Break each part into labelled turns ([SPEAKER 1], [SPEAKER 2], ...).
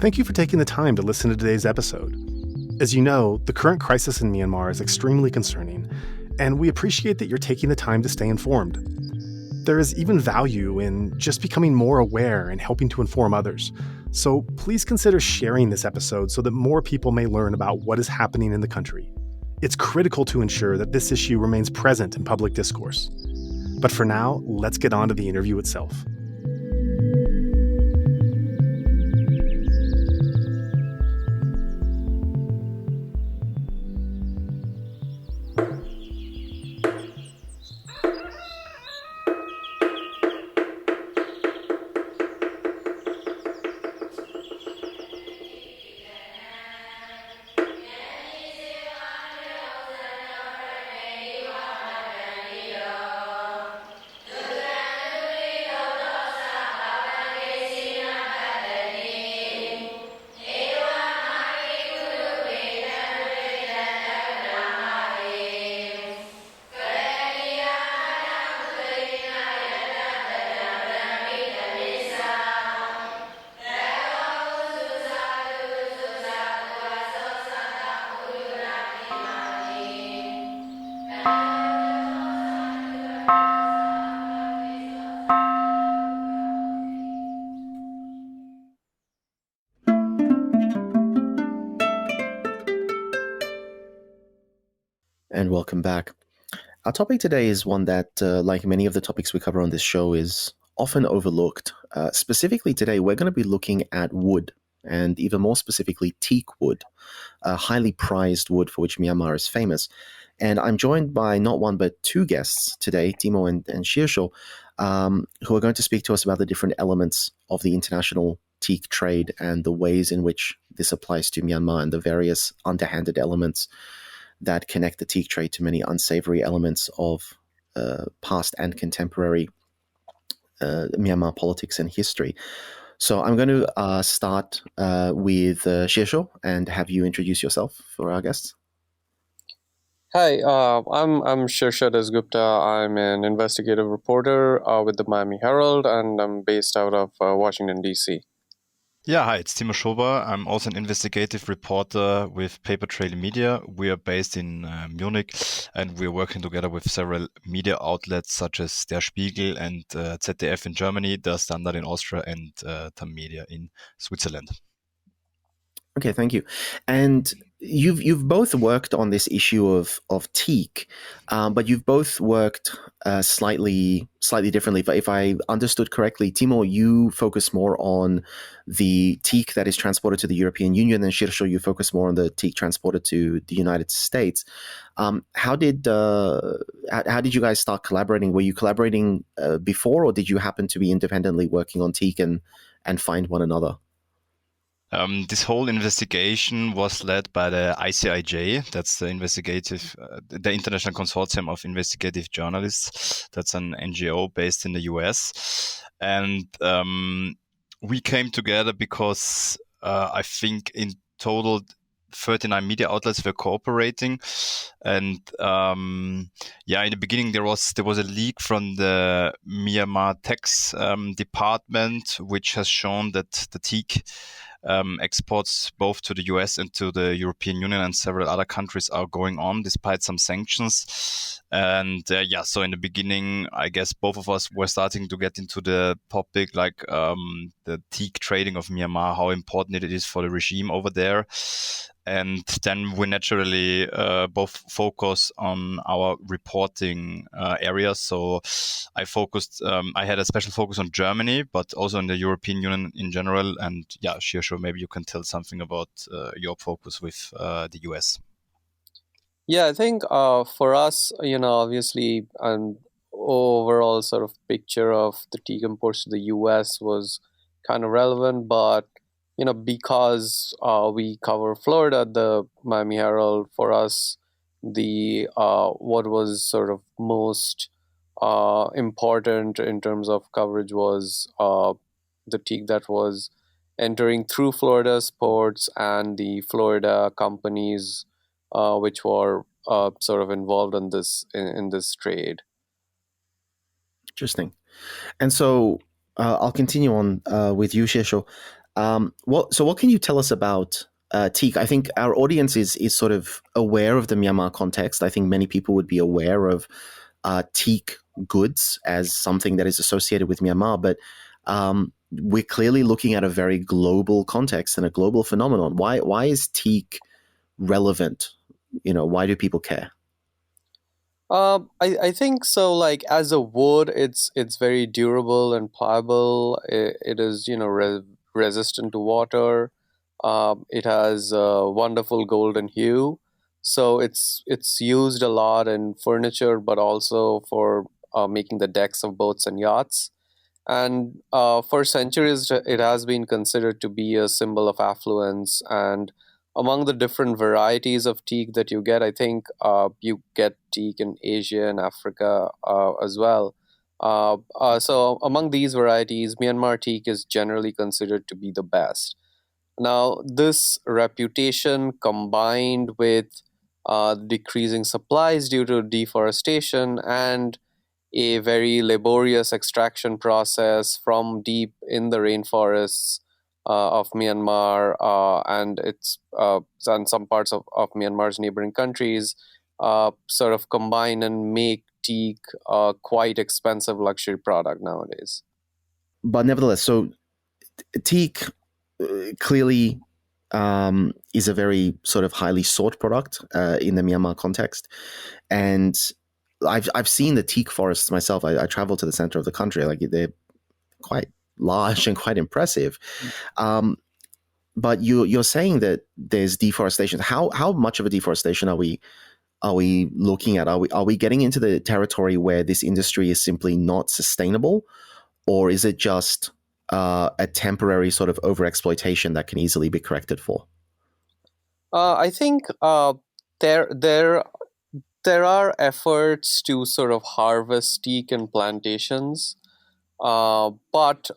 [SPEAKER 1] Thank you for taking the time to listen to today's episode. As you know, the current crisis in Myanmar is extremely concerning, and we appreciate that you're taking the time to stay informed. There is even value in just becoming more aware and helping to inform others. So please consider sharing this episode so that more people may learn about what is happening in the country. It's critical to ensure that this issue remains present in public discourse. But for now, let's get on to the interview itself.
[SPEAKER 2] And welcome back. Our topic today is one that, like many of the topics we cover on this show, is often overlooked. Specifically today, we're going to be looking at wood, and even more specifically, teak wood, a highly prized wood for which Myanmar is famous. And I'm joined by not one but two guests today, Timo and Shirsho, who are going to speak to us about the different elements of the international teak trade and the ways in which this applies to Myanmar and the various underhanded elements that connect the teak trade to many unsavory elements of past and contemporary Myanmar politics and history. So I'm going to start with Shirsho and have you introduce yourself for our guests.
[SPEAKER 3] Hi, I'm Shirsho Dasgupta. I'm an investigative reporter with the Miami Herald, and I'm based out of Washington, D.C.
[SPEAKER 4] Yeah, hi, it's Timo Schober. I'm also an investigative reporter with Papertrail Media. We are based in Munich, and we're working together with several media outlets such as Der Spiegel and ZDF in Germany, Der Standard in Austria, and Tamedia in Switzerland.
[SPEAKER 2] Okay, thank you. And you've both worked on this issue of teak, but you've both worked slightly differently. If I understood correctly, Timo, you focus more on the teak that is transported to the European Union, and Shirsho, you focus more on the teak transported to the United States. How did you guys start collaborating? Were you collaborating before, or did you happen to be independently working on teak and find one another?
[SPEAKER 4] This whole investigation was led by the ICIJ. That's the the International Consortium of Investigative Journalists. That's an NGO based in the US. And we came together because I think in total 39 media outlets were cooperating. And in the beginning there was a leak from the Myanmar tax department, which has shown that the teak exports both to the US and to the European Union and several other countries are going on despite some sanctions. And so in the beginning, I guess both of us were starting to get into the topic, like the teak trading of Myanmar, how important it is for the regime over there. And then we naturally both focus on our reporting areas. So I had a special focus on Germany, but also on the European Union in general. And Shirsho, maybe you can tell something about your focus with the US.
[SPEAKER 3] Yeah, I think for us, obviously an overall sort of picture of the teak imports to the US was kind of relevant, but because we cover Florida at the Miami Herald, for us, the what was sort of most important in terms of coverage was the teak that was entering through Florida's ports and the Florida companies which were sort of involved in this trade.
[SPEAKER 2] Interesting. And so I'll continue on with you, Shirsho. What can you tell us about teak? I think our audience is sort of aware of the Myanmar context. I think many people would be aware of teak goods as something that is associated with Myanmar, but we're clearly looking at a very global context and a global phenomenon. Why is teak relevant? Why do people care?
[SPEAKER 3] I think so. Like as a wood, it's very durable and pliable. It is resistant to water. It has a wonderful golden hue, so it's used a lot in furniture, but also for making the decks of boats and yachts. And for centuries, it has been considered to be a symbol of affluence. And among the different varieties of teak that you get, I think you get teak in Asia and Africa as well. So among these varieties, Myanmar teak is generally considered to be the best. Now, this reputation combined with decreasing supplies due to deforestation and a very laborious extraction process from deep in the rainforests of Myanmar and some parts of Myanmar's neighboring countries sort of combine and make teak a quite expensive luxury product nowadays.
[SPEAKER 2] But nevertheless, so teak clearly is a very sort of highly sought product in the Myanmar context, and I've seen the teak forests myself. I travel to the center of the country; like they're quite large and quite impressive. But you're saying that there's deforestation. How much of a deforestation are we looking at? Are we getting into the territory where this industry is simply not sustainable, or is it just a temporary sort of overexploitation that can easily be corrected for?
[SPEAKER 3] I think there are efforts to sort of harvest teak in plantations, but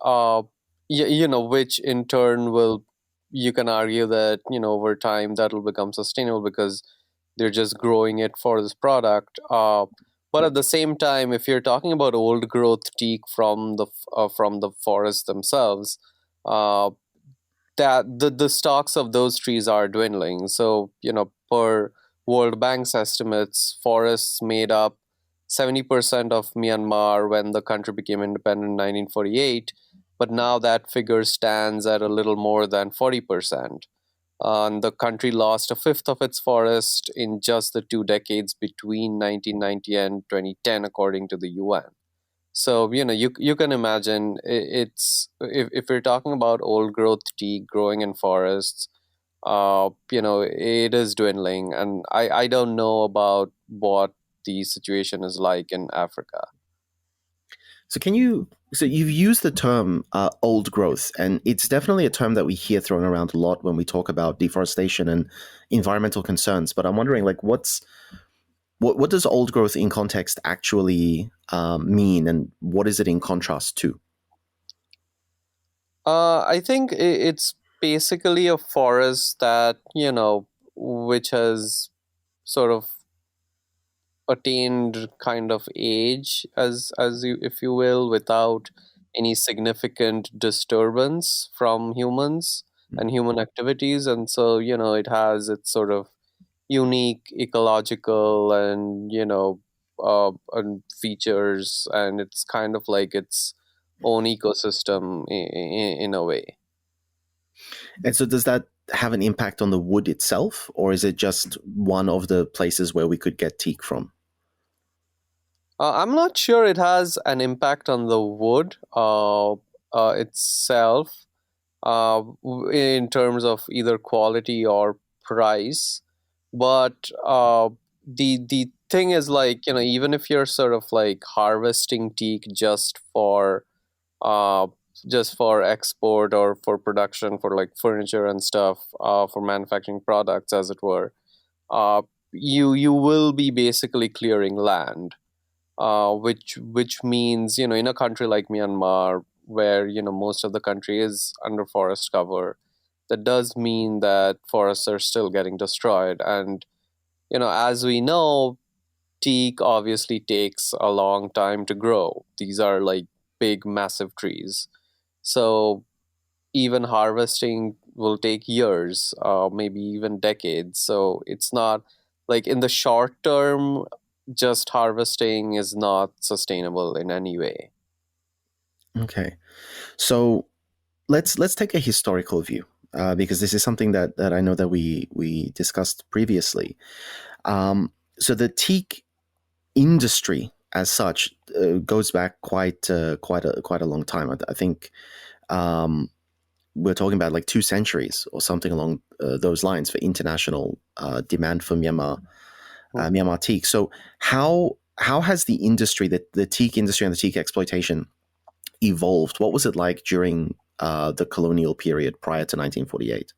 [SPEAKER 3] which in turn you can argue that over time that will become sustainable because they're just growing it for this product. But at the same time, if you're talking about old growth teak from the forests themselves, that the stocks of those trees are dwindling. So, per World Bank's estimates, forests made up 70% of Myanmar when the country became independent in 1948, but now that figure stands at a little more than 40%. And the country lost a fifth of its forest in just the 2 decades between 1990 and 2010, according to the UN. So you can imagine it's if we're talking about old growth teak growing in forests, it is dwindling, and I don't know about what the situation is like in Africa.
[SPEAKER 2] So you've used the term old growth, and it's definitely a term that we hear thrown around a lot when we talk about deforestation and environmental concerns. But I'm wondering, like, what does old growth in context actually mean, and what is it in contrast to?
[SPEAKER 3] I think it's basically a forest that which has sort of attained kind of age, as you, if you will, without any significant disturbance from humans and human activities. And so it has its sort of unique ecological and features, and it's kind of like its own ecosystem in a way.
[SPEAKER 2] And so does that have an impact on the wood itself, or is it just one of the places where we could get teak from?
[SPEAKER 3] I'm not sure it has an impact on the wood itself in terms of either quality or price. But the thing is, like, even if you're sort of like harvesting teak just for export or for production for like furniture and stuff, for manufacturing products, as it were, you will be basically clearing land. Which means, in a country like Myanmar, where most of the country is under forest cover, that does mean that forests are still getting destroyed. And as we know, teak obviously takes a long time to grow. These are like big, massive trees. So even harvesting will take years, maybe even decades. So it's not like in the short term, just harvesting is not sustainable in any way.
[SPEAKER 2] Okay, so let's take a historical view, because this is something that I know that we discussed previously. So the teak industry, as such, goes back quite a long time. I think we're talking about like 2 centuries or something along those lines for international demand for Myanmar teak. So how has the industry, the teak industry and the teak exploitation, evolved? What was it like during the colonial period prior to 1948?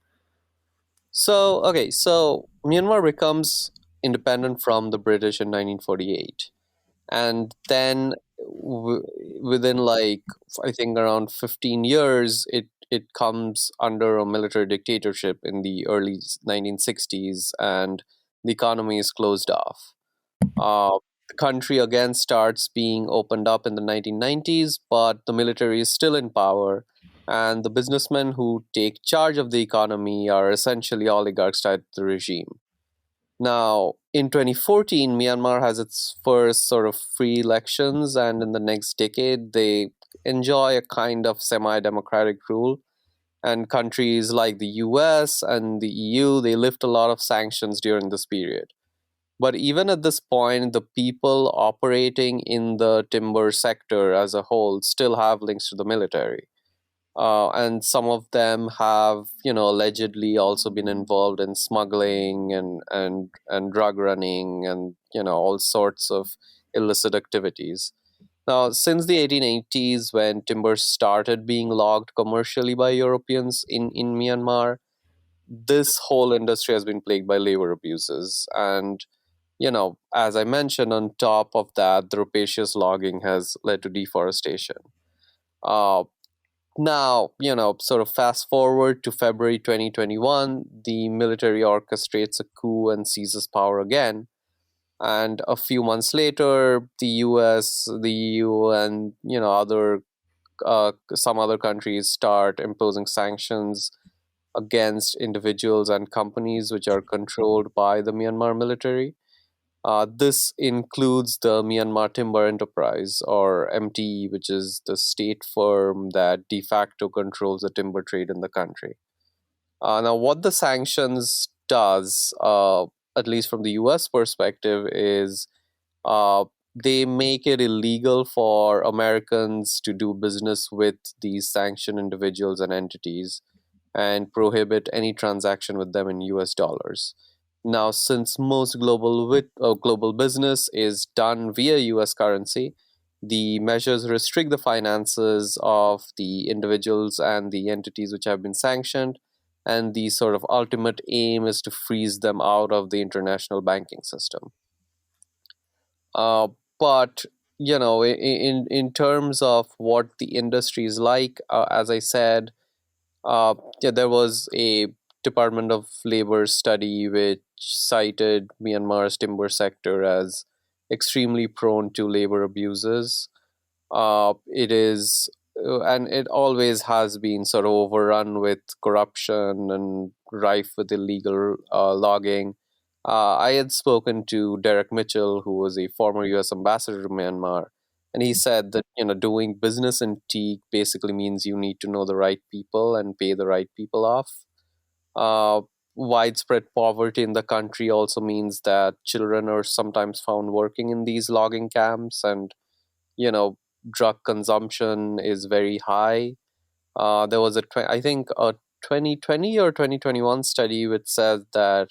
[SPEAKER 3] So, okay, so Myanmar becomes independent from the British in 1948. And then within like, I think around 15 years, it comes under a military dictatorship in the early 1960s, and the economy is closed off. The country again starts being opened up in the 1990s, but the military is still in power, and the businessmen who take charge of the economy are essentially oligarchs tied to the regime. Now, in 2014, Myanmar has its first sort of free elections, and in the next decade, they enjoy a kind of semi democratic rule. And countries like the US and the EU, they lift a lot of sanctions during this period. But even at this point, the people operating in the timber sector as a whole still have links to the military. And some of them have, allegedly also been involved in smuggling and drug running and, all sorts of illicit activities. Now, since the 1880s, when timber started being logged commercially by Europeans in Myanmar, this whole industry has been plagued by labor abuses. And, as I mentioned, on top of that, the rapacious logging has led to deforestation. Uh, Now, sort of fast forward to February 2021, the military orchestrates a coup and seizes power again. And a few months later, the US, the EU, and some other countries start imposing sanctions against individuals and companies which are controlled by the Myanmar military. This includes the Myanmar Timber Enterprise, or MTE, which is the state firm that de facto controls the timber trade in the country. Now, what the sanctions does, at least from the US perspective, is uh, they make it illegal for Americans to do business with these sanctioned individuals and entities, and prohibit any transaction with them in US dollars. Now, since most global business is done via US currency, the measures restrict the finances of the individuals and the entities which have been sanctioned, and the sort of ultimate aim is to freeze them out of the international banking system. Uh, but in terms of what the industry is like, as I said, yeah, there was a Department of Labor study which cited Myanmar's timber sector as extremely prone to labor abuses. It is, and it always has been sort of overrun with corruption and rife with illegal logging. I had spoken to Derek Mitchell, who was a former U.S. ambassador to Myanmar, and he said that doing business in Teak basically means you need to know the right people and pay the right people off. Uh, Widespread poverty in the country also means that children are sometimes found working in these logging camps, and you know drug consumption is very high. There was I think a 2020 or 2021 study which says that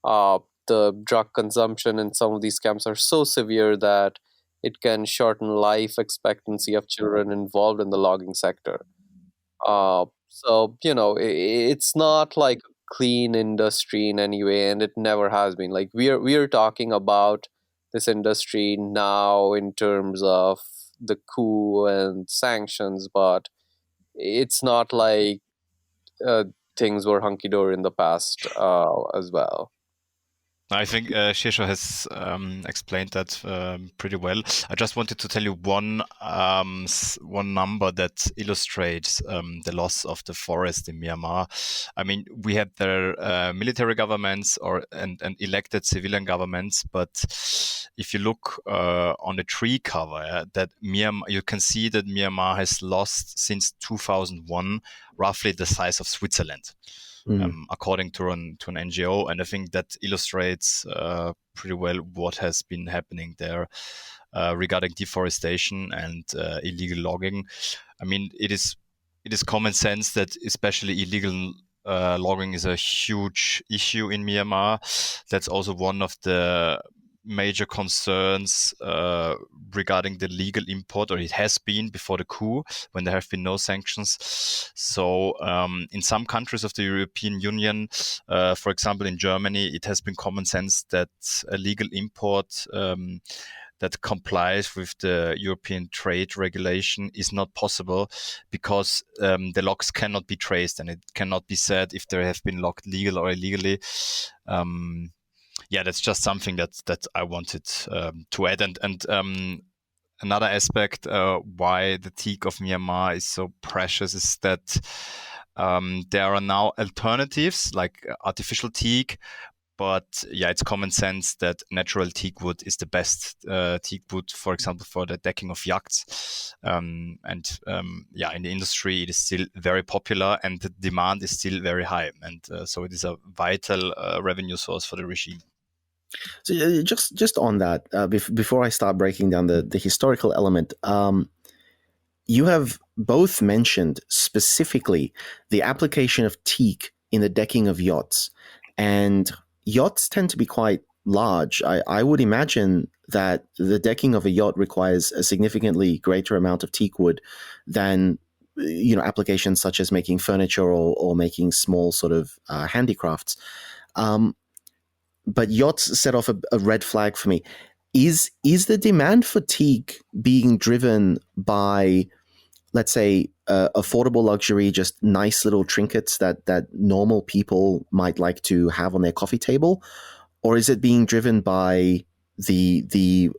[SPEAKER 3] uh, the drug consumption in some of these camps are so severe that it can shorten life expectancy of children involved in the logging sector. So it's not like a clean industry in any way, and it never has been. Like we are talking about this industry now in terms of the coup and sanctions, but it's not like uh, things were hunky dory in the past as well.
[SPEAKER 4] I think Shirsho has explained that pretty well. I just wanted to tell you one number that illustrates the loss of the forest in Myanmar. I mean, we had their military governments and elected civilian governments, but if you look on the tree cover, that Myanmar, you can see that Myanmar has lost since 2001 roughly the size of Switzerland. According to an NGO. And I think that illustrates pretty well what has been happening there regarding deforestation and illegal logging. I mean, it is common sense that especially illegal logging is a huge issue in Myanmar. That's also one of the major concerns regarding the legal import, or it has been before the coup, when there have been no sanctions. So in some countries of the European Union, for example in Germany, it has been common sense that a legal import that complies with the European trade regulation is not possible, because the logs cannot be traced, and it cannot be said if they have been logged legal or illegally. That's just something that I wanted to add. And another aspect why the teak of Myanmar is so precious is that there are now alternatives like artificial teak. But it's common sense that natural teak wood is the best teak wood, for example, for the decking of yachts. In the industry, it is still very popular, and the demand is still very high. And so it is a vital revenue source for the regime.
[SPEAKER 2] So just on that, before I start breaking down the historical element, you have both mentioned specifically the application of teak in the decking of yachts, and yachts tend to be quite large. I would imagine that the decking of a yacht requires a significantly greater amount of teak wood than applications such as making furniture or making small sort of handicrafts. But yachts set off a red flag for me. Is the demand for teak being driven by, let's say, affordable luxury, just nice little trinkets that normal people might like to have on their coffee table? Or is it being driven by the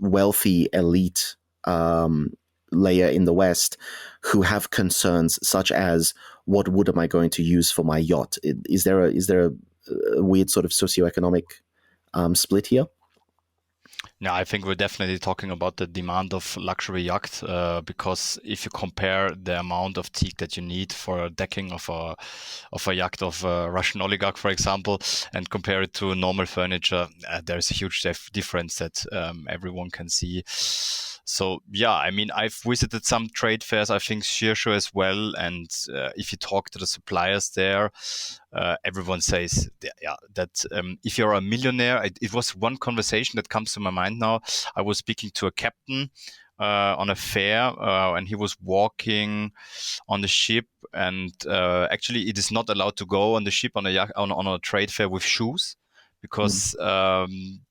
[SPEAKER 2] wealthy elite layer in the West who have concerns such as, what wood am I going to use for my yacht? Is there a weird sort of socioeconomic split here?
[SPEAKER 4] No, I think we're definitely talking about the demand of luxury yacht, because if you compare the amount of teak that you need for a decking of a yacht of a Russian oligarch, for example, and compare it to normal furniture, there's a huge difference that everyone can see. So I mean, I've visited some trade fairs, I think Shirsho as well, and if you talk to the suppliers there, everyone says that if you're a millionaire, it was one conversation that comes to my mind now. I was speaking to a captain on a fair, and he was walking on the ship, and actually it is not allowed to go on the ship on a trade fair with shoes, because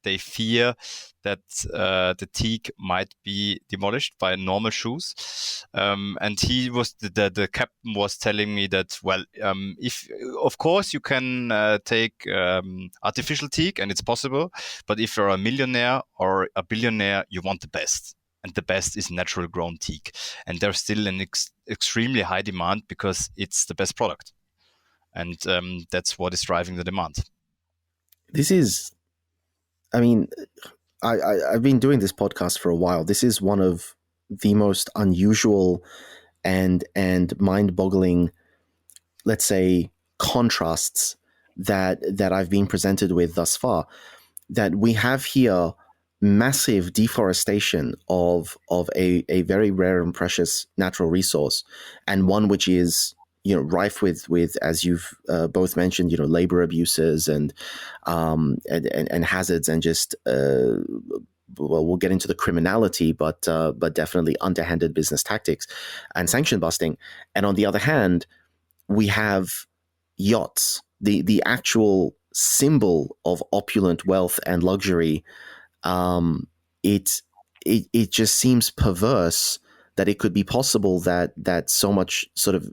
[SPEAKER 4] they fear that the teak might be demolished by normal shoes. And he was the captain was telling me that, if of course you can take artificial teak, and it's possible, but if you're a millionaire or a billionaire, you want the best. And the best is natural grown teak. And there's still an extremely high demand because it's the best product. And that's what is driving the demand.
[SPEAKER 2] This is, I mean, I've been doing this podcast for a while. This is one of the most unusual and mind-boggling, let's say, contrasts that I've been presented with thus far. That we have here massive deforestation of a very rare and precious natural resource, and one which is rife with as you've both mentioned, labor abuses and hazards, and just we'll get into the criminality, but definitely underhanded business tactics and sanction busting. And on the other hand, we have yachts, the actual symbol of opulent wealth and luxury. It just seems perverse that it could be possible that so much sort of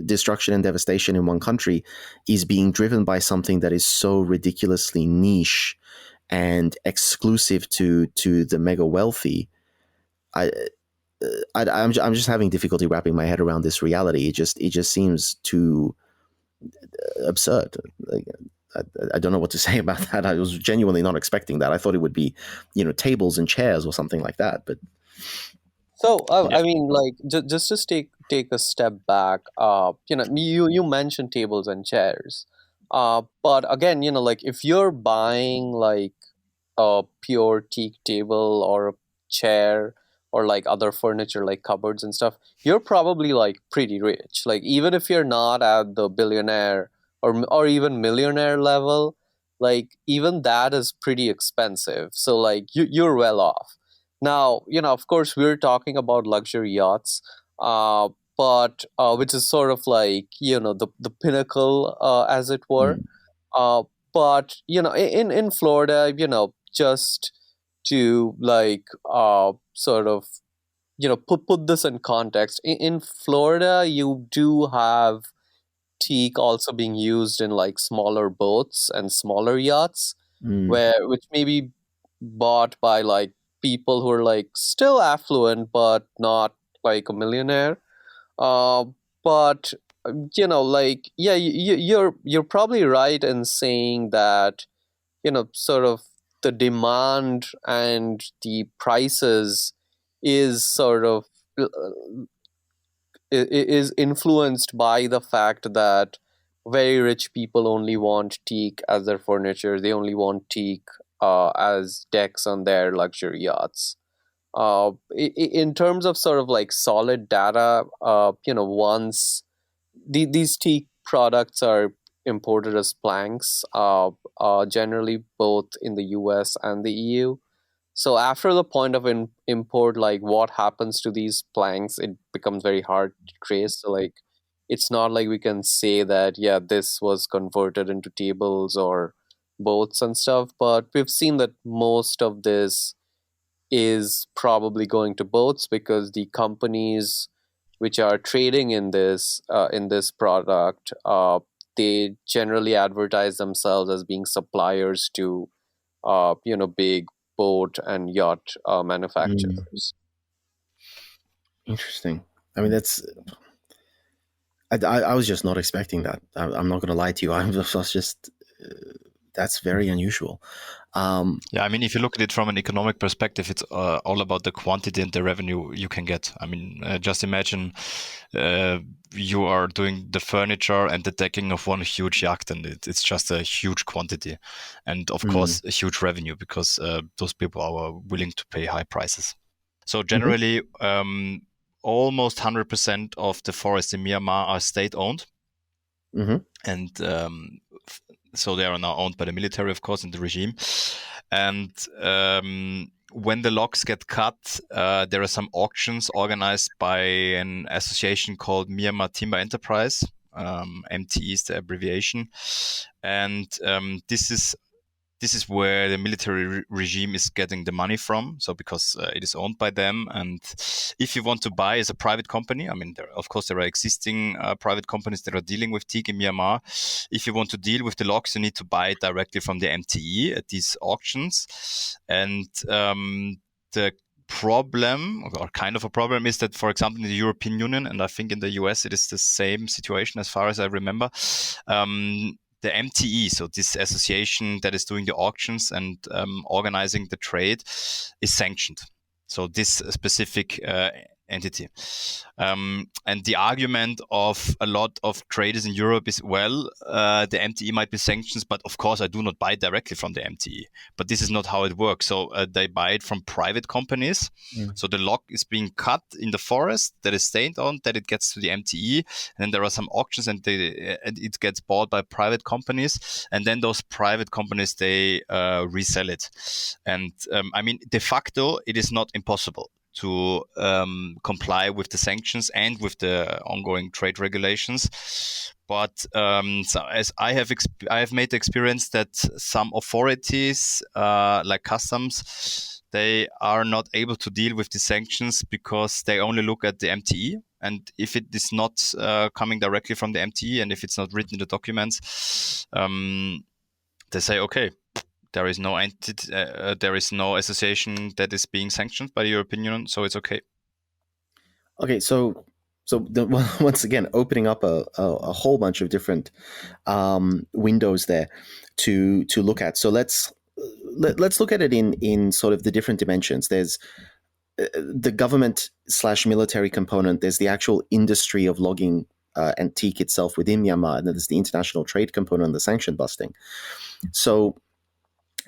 [SPEAKER 2] destruction and devastation in one country is being driven by something that is so ridiculously niche and exclusive to the mega wealthy. I'm just having difficulty wrapping my head around this reality. It just seems too absurd. Like, I don't know what to say about that. I was genuinely not expecting that. I thought it would be, tables and chairs or something like that. But
[SPEAKER 3] So I mean, like, just to take a step back, you mentioned tables and chairs, but again, like if you're buying like a pure teak table or a chair or like other furniture like cupboards and stuff, you're probably like pretty rich. Like even if you're not at the billionaire or even millionaire level, like even that is pretty expensive. So like you're well off. Now, of course, we're talking about luxury yachts, but which is sort of like the pinnacle, as it were. But in Florida, just to like sort of put this in context, in Florida you do have teak also being used in like smaller boats and smaller yachts, which may be bought by like people who are like still affluent but not like a millionaire. But like yeah, you're probably right in saying that sort of the demand and the prices is sort of is influenced by the fact that very rich people only want teak as their furniture. They only want teak as decks on their luxury yachts. In terms of sort of like solid data, once these teak products are imported as planks, generally both in the US and the EU. So after the point of import, like what happens to these planks, it becomes very hard to trace. So like, it's not like we can say that, yeah, this was converted into tables or boats and stuff, but we've seen that most of this is probably going to boats because the companies which are trading in this product, they generally advertise themselves as being suppliers to big boat and yacht manufacturers.
[SPEAKER 2] Interesting. I mean, I was just not expecting that. I'm not going to lie to you. I was just that's very unusual.
[SPEAKER 4] Yeah, I mean, if you look at it from an economic perspective, it's all about the quantity and the revenue you can get. I mean, just imagine you are doing the furniture and the decking of one huge yacht, and it's just a huge quantity. And of course, a huge revenue because those people are willing to pay high prices. So generally, almost 100% of the forests in Myanmar are state-owned. And so they are now owned by the military, of course, and the regime. And when the logs get cut, there are some auctions organized by an association called Myanmar Timber Enterprise. MTE is the abbreviation. And this is where the military regime is getting the money from. So because it is owned by them. And if you want to buy as a private company, I mean, there are existing private companies that are dealing with teak in Myanmar. If you want to deal with the logs, you need to buy it directly from the MTE at these auctions. And the problem, or kind of a problem, is that, for example, in the European Union, and I think in the US, it is the same situation as far as I remember, the MTE, so this association that is doing the auctions and organizing the trade, is sanctioned. So this specific entity. And the argument of a lot of traders in Europe is, well, the MTE might be sanctions, but of course I do not buy directly from the MTE. But this is not how it works. So they buy it from private companies. So the log is being cut in the forest that is state-owned, that it gets to the MTE. And then there are some auctions and it gets bought by private companies. And then those private companies, they resell it. And I mean, de facto, it is not impossible to comply with the sanctions and with the ongoing trade regulations. But so as I have made the experience that some authorities, like customs, they are not able to deal with the sanctions because they only look at the MTE. And if it is not coming directly from the MTE, and if it's not written in the documents, they say, okay, there is no entity, there is no association that is being sanctioned by the European Union, so it's okay.
[SPEAKER 2] Okay, so once again, opening up a whole bunch of different windows there to look at. So let's look at it in sort of the different dimensions. There's the government/military component. There's the actual industry of logging and teak itself within Myanmar, and then there's the international trade component, the sanction busting. So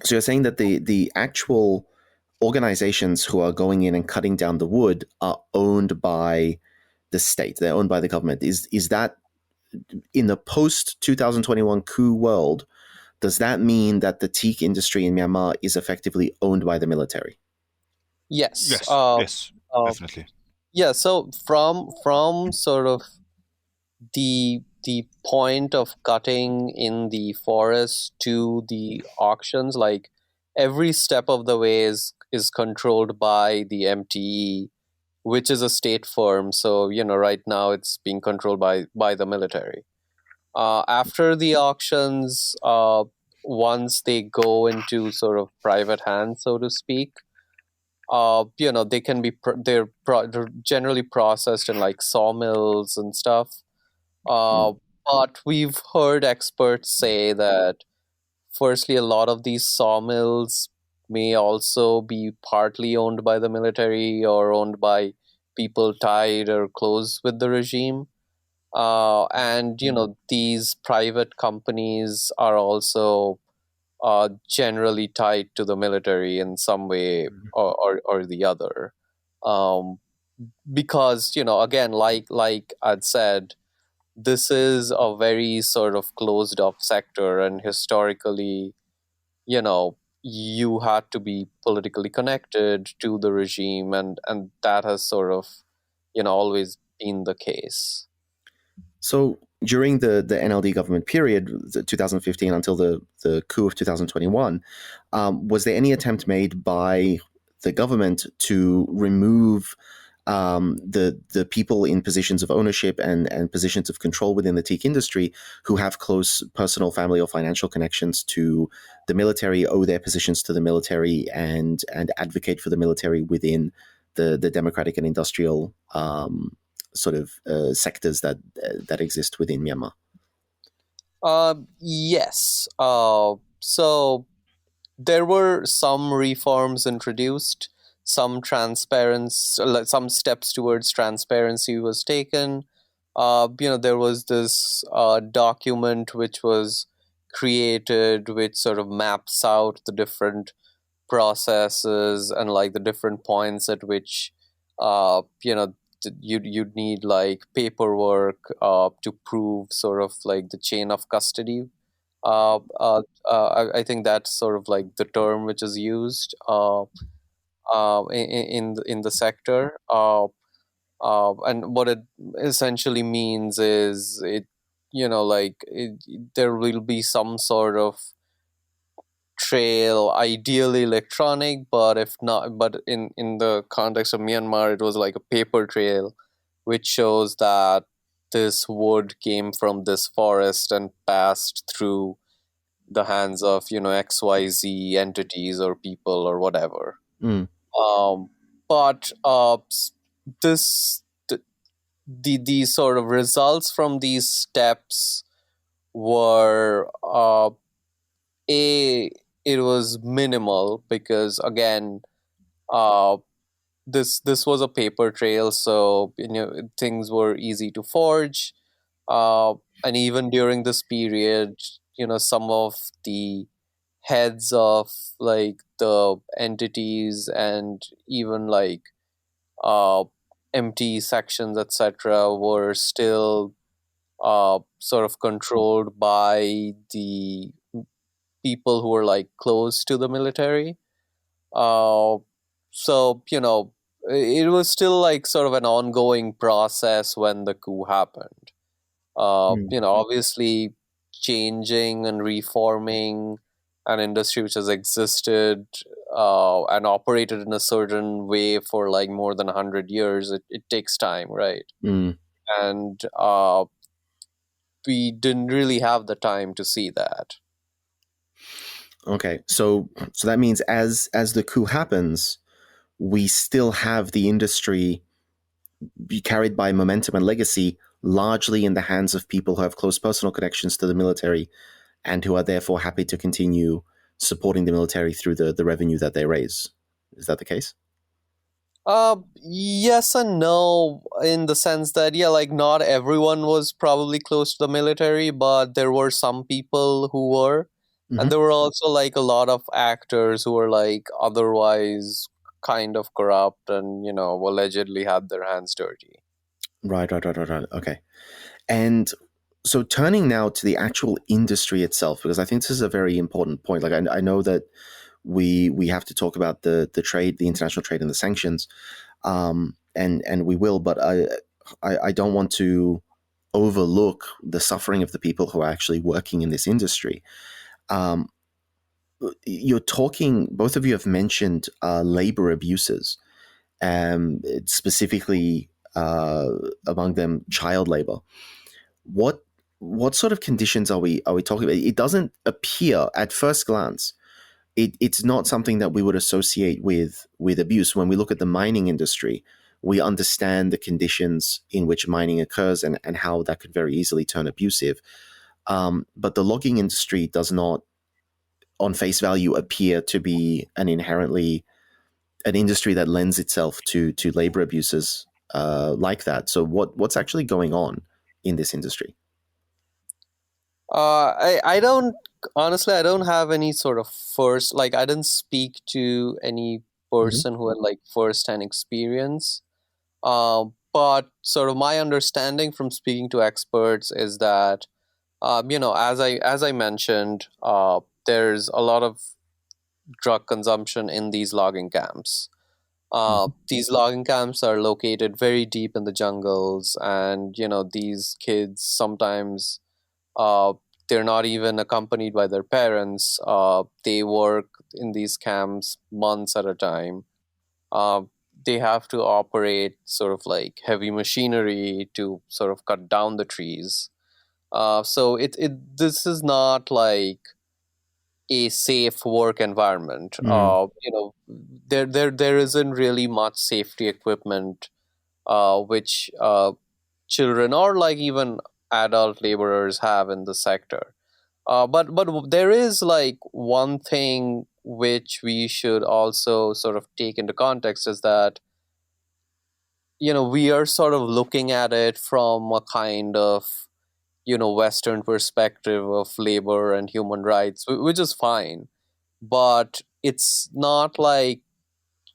[SPEAKER 2] you're saying that the actual organizations who are going in and cutting down the wood are owned by the state. They're owned by the government. Is that in the post-2021 coup world, does that mean that the teak industry in Myanmar is effectively owned by the military?
[SPEAKER 3] Yes.
[SPEAKER 4] Yes, definitely.
[SPEAKER 3] Yeah, so from sort of the point of cutting in the forest to the auctions, like every step of the way is controlled by the MTE, which is a state firm. So, right now it's being controlled by the military. After the auctions, once they go into sort of private hands, so to speak, they can be they're generally processed in like sawmills and stuff. But we've heard experts say that, firstly, a lot of these sawmills may also be partly owned by the military or owned by people tied or close with the regime. And these private companies are also generally tied to the military in some way or the other, because again, like I'd said, this is a very sort of closed off sector, and historically, you had to be politically connected to the regime, and that has sort of always been the case.
[SPEAKER 2] So during the NLD government period, 2015 until the coup of 2021, was there any attempt made by the government to remove the people in positions of ownership and positions of control within the teak industry who have close personal, family, or financial connections to the military, owe their positions to the military, and advocate for the military within the democratic and industrial sort of sectors that exist within Myanmar?
[SPEAKER 3] Yes. So there were some reforms introduced, some some steps towards transparency was taken. There was this document which was created, which sort of maps out the different processes and like the different points at which you'd need like paperwork to prove sort of like the chain of custody. I think that's sort of like the term which is used in the sector. And what it essentially means is there will be some sort of trail, ideally electronic, but if not, but in the context of Myanmar, it was like a paper trail, which shows that this wood came from this forest and passed through the hands of XYZ entities or people or whatever. But this the sort of results from these steps were it was minimal because again this was a paper trail, so things were easy to forge, and even during this period some of the heads of like the entities and even like empty sections etc were still sort of controlled by the people who were like close to the military. So it was still like sort of an ongoing process when the coup happened. Obviously changing and reforming an industry which has existed and operated in a certain way for like more than 100 years, it takes time, right?
[SPEAKER 2] Mm.
[SPEAKER 3] And we didn't really have the time to see that.
[SPEAKER 2] Okay, so that means as the coup happens, we still have the industry be carried by momentum and legacy largely in the hands of people who have close personal connections to the military and who are therefore happy to continue supporting the military through the revenue that they raise. Is that the case?
[SPEAKER 3] Yes and no, in the sense that, yeah, like not everyone was probably close to the military, but there were some people who were.
[SPEAKER 2] Mm-hmm.
[SPEAKER 3] And there were also like a lot of actors who were like otherwise kind of corrupt and, allegedly had their hands dirty.
[SPEAKER 2] Right. Okay. And so turning now to the actual industry itself, because I think this is a very important point. Like I know that we have to talk about the trade, the international trade, and the sanctions, and we will. But I don't want to overlook the suffering of the people who are actually working in this industry. You're talking. Both of you have mentioned labor abuses, specifically among them child labor. What sort of conditions are we talking about? It doesn't appear at first glance. It's not something that we would associate with abuse. When we look at the mining industry, we understand the conditions in which mining occurs and how that could very easily turn abusive. But the logging industry does not, on face value, appear to be an industry that lends itself to labor abuses like that. So what's actually going on in this industry?
[SPEAKER 3] I don't have any sort of I didn't speak to any person who had like first-hand experience. But sort of my understanding from speaking to experts is that, as I mentioned, there's a lot of drug consumption in these logging camps. These logging camps are located very deep in the jungles, and these kids sometimes they're not even accompanied by their parents. They work in these camps months at a time. Uh, they have to operate sort of like heavy machinery to sort of cut down the trees. So this is not like a safe work environment. There isn't really much safety equipment which children or like even adult laborers have in the sector. But there is like one thing which we should also sort of take into context is that we are sort of looking at it from a kind of Western perspective of labor and human rights, which is fine, but it's not like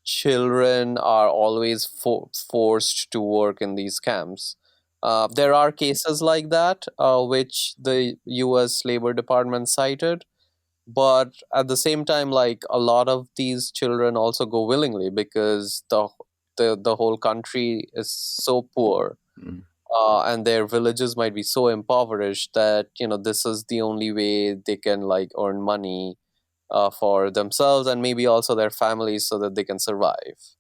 [SPEAKER 3] children are always forced to work in these camps. There are cases like that, which the U.S. Labor Department cited, but at the same time, like a lot of these children also go willingly because the whole country is so poor, and their villages might be so impoverished that this is the only way they can like earn money for themselves and maybe also their families so that they can survive.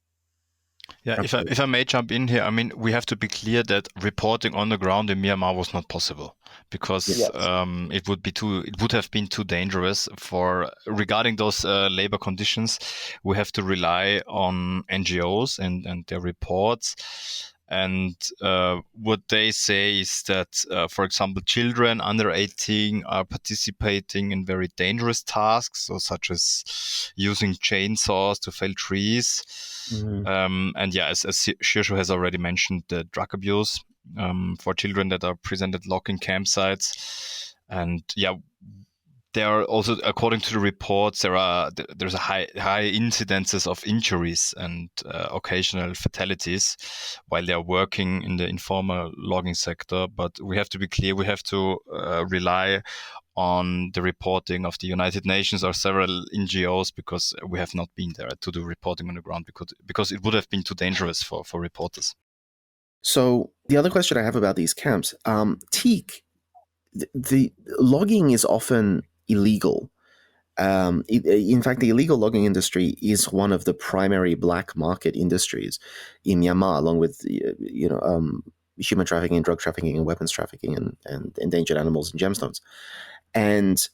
[SPEAKER 4] Yeah, if I may jump in here, I mean, we have to be clear that reporting on the ground in Myanmar was not possible because it would have been too dangerous regarding those labor conditions. We have to rely on NGOs and their reports. And what they say is that, for example, children under 18 are participating in very dangerous tasks, so such as using chainsaws to fell trees. And yeah, as Shirsho has already mentioned, the drug abuse for children that are present at logging campsites. And yeah, there are also, according to the reports, there's a high incidences of injuries and occasional fatalities while they are working in the informal logging sector. But we have to be clear, we have to rely on the reporting of the United Nations or several NGOs because we have not been there to do reporting on the ground because it would have been too dangerous for reporters.
[SPEAKER 2] So the other question I have about these camps, Teak, the logging is often illegal. In fact, the illegal logging industry is one of the primary black market industries in Myanmar, along with human trafficking, drug trafficking, and weapons trafficking, and endangered animals and gemstones. And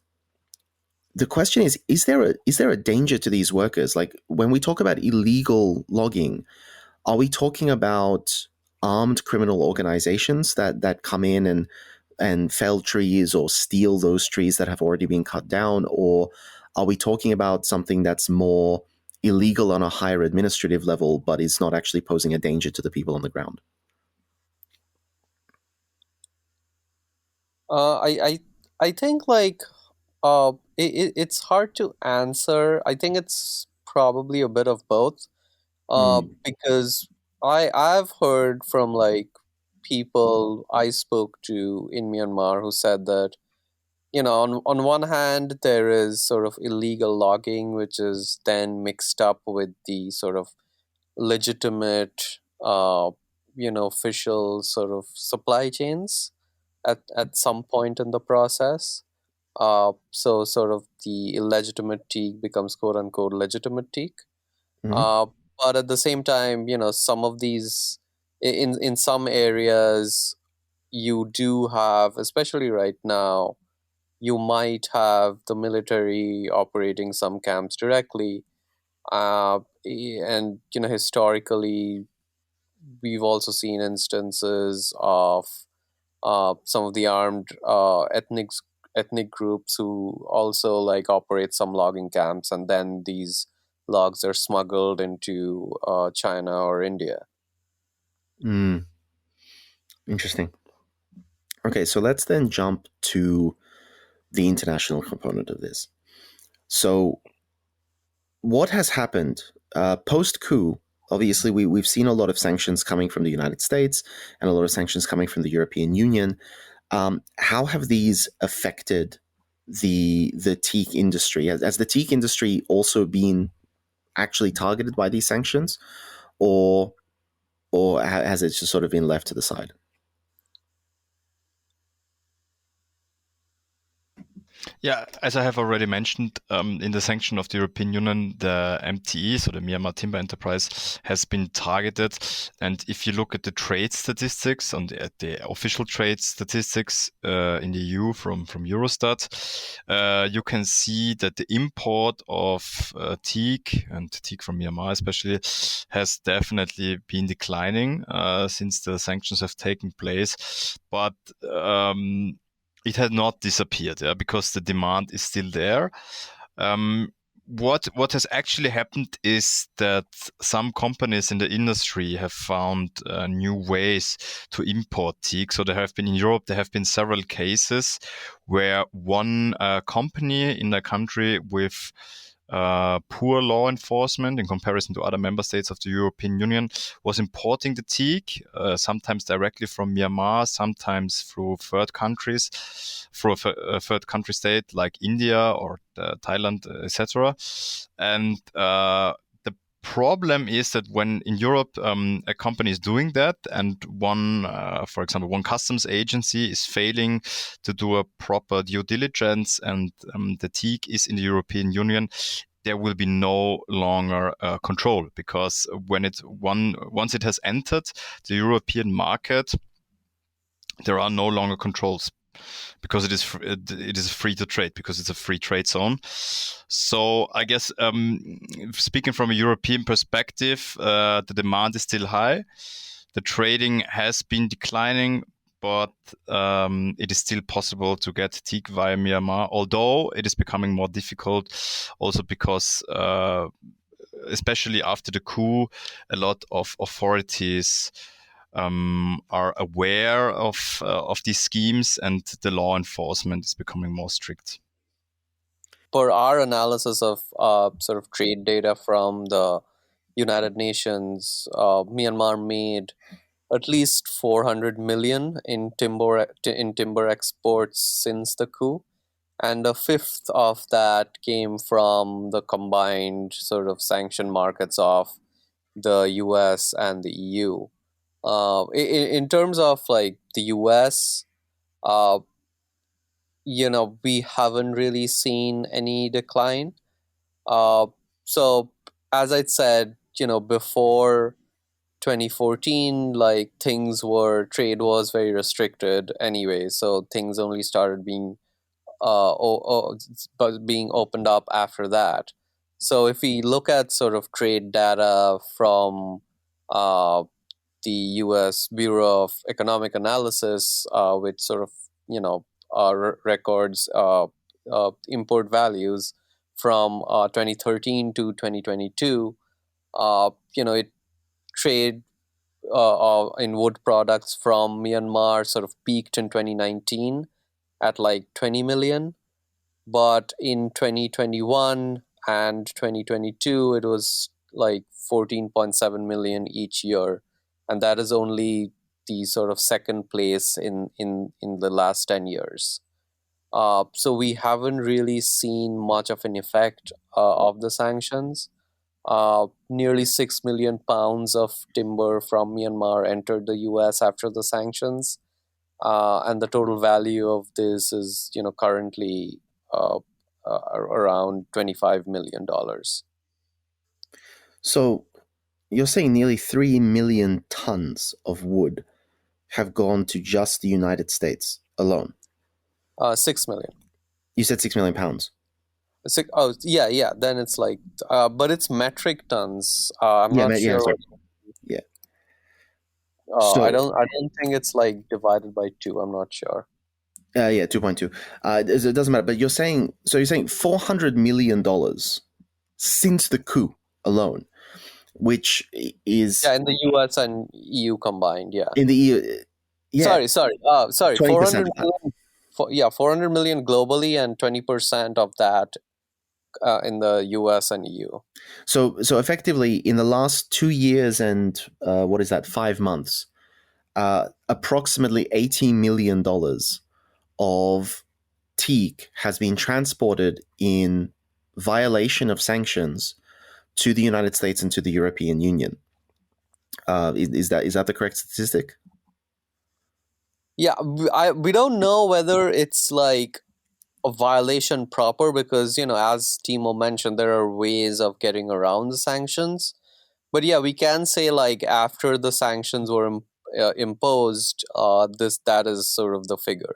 [SPEAKER 2] the question is there a danger to these workers? Like, when we talk about illegal logging, are we talking about armed criminal organizations that come in and fell trees or steal those trees that have already been cut down? Or are we talking about something that's more illegal on a higher administrative level, but is not actually posing a danger to the people on the ground?
[SPEAKER 3] I think it's hard to answer. I think it's probably a bit of both. Because I've heard from people I spoke to in Myanmar who said that, on one hand there is sort of illegal logging, which is then mixed up with the sort of legitimate official sort of supply chains at some point in the process. So sort of the illegitimate teak becomes quote unquote legitimate teak. But at the same time, some of these in some areas you do have, especially right now, you might have the military operating some camps directly. And historically, we've also seen instances of some of the armed ethnic groups who also operate some logging camps, and then these logs are smuggled into China or India.
[SPEAKER 2] Interesting. Okay, so let's then jump to the international component of this. So what has happened post-coup? Obviously, we've seen a lot of sanctions coming from the United States and a lot of sanctions coming from the European Union. How have these affected the teak industry? Has the teak industry also been actually targeted by these sanctions, or has it just sort of been left to the side?
[SPEAKER 4] Yeah, as I have already mentioned, in the sanction of the European Union, the MTE, so the Myanmar Timber Enterprise, has been targeted. And if you look at the trade statistics, at the official trade statistics in the EU from Eurostat, you can see that the import of teak, and teak from Myanmar especially, has definitely been declining since the sanctions have taken place. But it had not disappeared, because the demand is still there. What has actually happened is that some companies in the industry have found new ways to import teak. So there have been in Europe, there have been several cases where one company in a country with poor law enforcement in comparison to other member states of the European Union was importing the teak, sometimes directly from Myanmar, sometimes through third countries, through a third country state like India or Thailand, etc. And the problem is that when in Europe a company is doing that, and for example, one customs agency is failing to do a proper due diligence, and the teak is in the European Union, there will be no longer control, because once it has entered the European market, there are no longer controls, because it is free to trade, because it's a free trade zone. So I guess speaking from a European perspective, the demand is still high. The trading has been declining, but it is still possible to get teak via Myanmar, although it is becoming more difficult also because especially after the coup, a lot of authorities are aware of these schemes, and the law enforcement is becoming more strict.
[SPEAKER 3] For our analysis of sort of trade data from the United Nations, Myanmar made at least 400 million in timber exports since the coup, and a fifth of that came from the combined sort of sanction markets of the US and the EU. In terms of the US, we haven't really seen any decline. So as I said, before 2014, like trade was very restricted anyway. So things only started being being opened up after that. So if we look at sort of trade data from uh, the U.S. Bureau of Economic Analysis, which sort of records import values from 2013 to 2022, it trade in wood products from Myanmar sort of peaked in 2019 at like 20 million. But in 2021 and 2022, it was like 14.7 million each year. And that is only the sort of second place in the last 10 years. So we haven't really seen much of an effect of the sanctions. Nearly 6 million pounds of timber from Myanmar entered the US after the sanctions. And the total value of this is, currently around $25 million.
[SPEAKER 2] So you're saying nearly 3 million tons of wood have gone to just the United States alone?
[SPEAKER 3] 6 million.
[SPEAKER 2] You said 6 million pounds.
[SPEAKER 3] Yeah. Then it's like, but it's metric tons. I'm not sure.
[SPEAKER 2] Sorry. Yeah.
[SPEAKER 3] I don't think it's like divided by 2. I'm not sure.
[SPEAKER 2] 2.2. It doesn't matter. But you're saying $400 million since the coup alone, which is
[SPEAKER 3] in the US and EU combined. Yeah.
[SPEAKER 2] In the EU. Yeah.
[SPEAKER 3] Sorry. 400 million. 400 million globally, and 20% of that in the US and EU.
[SPEAKER 2] So effectively, in the last 2 years and 5 months, approximately $80 million of teak has been transported in violation of sanctions to the United States and to the European Union. Is that the correct statistic?
[SPEAKER 3] Yeah, we don't know whether it's like a violation proper, because as Timo mentioned, there are ways of getting around the sanctions. But yeah, we can say like after the sanctions were imposed, that is sort of the figure.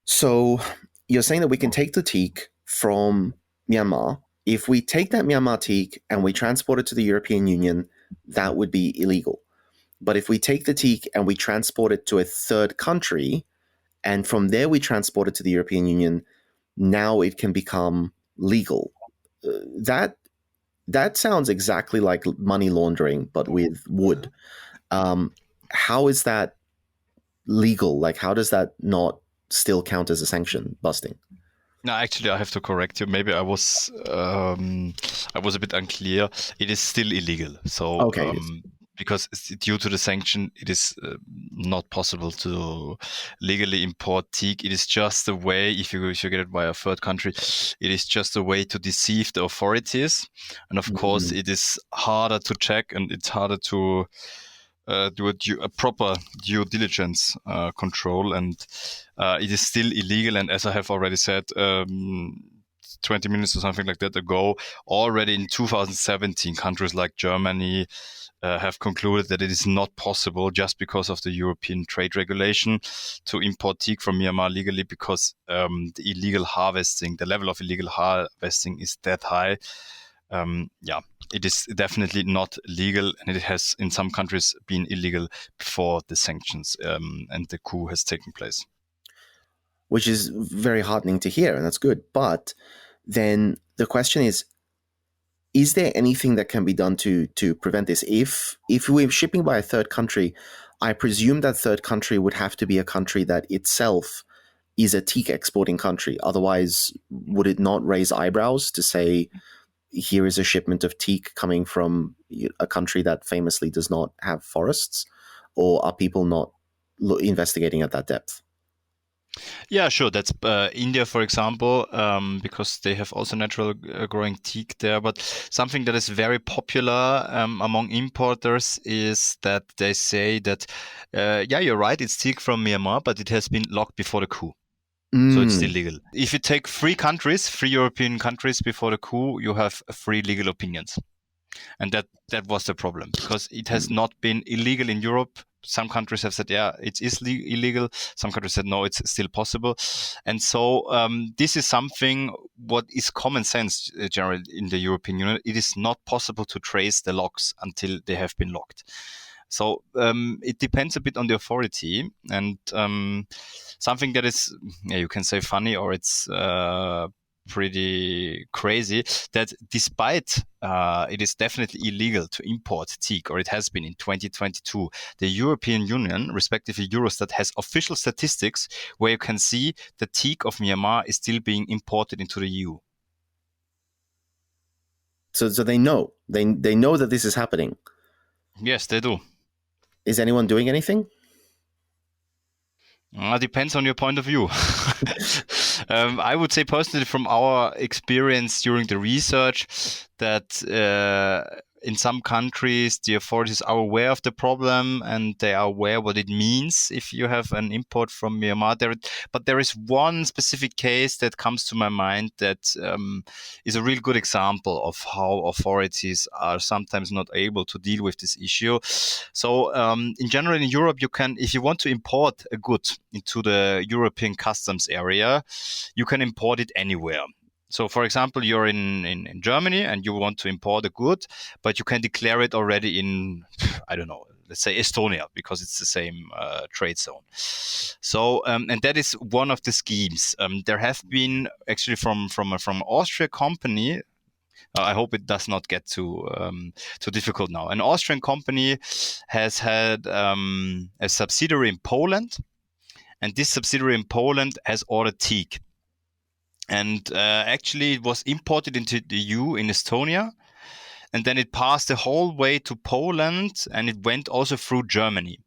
[SPEAKER 2] So you're saying that we can take the teak from Myanmar. If we take that Myanmar teak and we transport it to the European Union, that would be illegal. But if we take the teak and we transport it to a third country, and from there we transport it to the European Union, now it can become legal. That sounds exactly like money laundering, but with wood. How is that legal? Like, how does that not still count as a sanction busting?
[SPEAKER 4] No, actually, I have to correct you. Maybe I was a bit unclear. It is still illegal. So,
[SPEAKER 2] okay,
[SPEAKER 4] because due to the sanction, it is not possible to legally import teak. It is just a way, if you get it by a third country, it is just a way to deceive the authorities. And of course, it is harder to check, and it's harder to do a proper due diligence control, and it is still illegal. And as I have already said 20 minutes or something like that ago, already in 2017, countries like Germany have concluded that it is not possible, just because of the European trade regulation, to import teak from Myanmar legally, because the level of illegal harvesting is that high. It is definitely not legal, and it has in some countries been illegal before the sanctions and the coup has taken place.
[SPEAKER 2] Which is very heartening to hear, and that's good. But then the question is there anything that can be done to prevent this? If we're shipping by a third country, I presume that third country would have to be a country that itself is a teak exporting country. Otherwise, would it not raise eyebrows to say, here is a shipment of teak coming from a country that famously does not have forests? Or are people not investigating at that depth?
[SPEAKER 4] Yeah, sure. That's India, for example, because they have also natural growing teak there. But something that is very popular among importers is that they say that, you're right, it's teak from Myanmar, but it has been logged before the coup. So it's still legal. If you take three European countries before the coup, you have three legal opinions. And that was the problem, because it has not been illegal in Europe. Some countries have said, yeah, it is illegal. Some countries said, no, it's still possible. And so this is something what is common sense generally in the European Union. It is not possible to trace the locks until they have been locked. So it depends a bit on the authority, and something that is, you can say funny, or it's pretty crazy, that despite it is definitely illegal to import teak, or it has been in 2022, the European Union, respectively Eurostat, has official statistics where you can see the teak of Myanmar is still being imported into the EU.
[SPEAKER 2] So they know. They know that this is happening.
[SPEAKER 4] Yes, they do.
[SPEAKER 2] Is anyone doing anything?
[SPEAKER 4] Depends on your point of view. I would say personally, from our experience during the research, that in some countries the authorities are aware of the problem and they are aware what it means if you have an import from Myanmar. But there is one specific case that comes to my mind that is a real good example of how authorities are sometimes not able to deal with this issue. So in general in Europe, you can, if you want to import a good into the European customs area, you can import it anywhere. So, for example, you're in Germany and you want to import a good, but you can declare it already in, I don't know, let's say Estonia, because it's the same trade zone. So, and that is one of the schemes. There have been actually from Austria company. I hope it does not get too difficult now. An Austrian company has had a subsidiary in Poland, and this subsidiary in Poland has ordered teak. And actually, it was imported into the EU in Estonia, and then it passed the whole way to Poland, and it went also through Germany.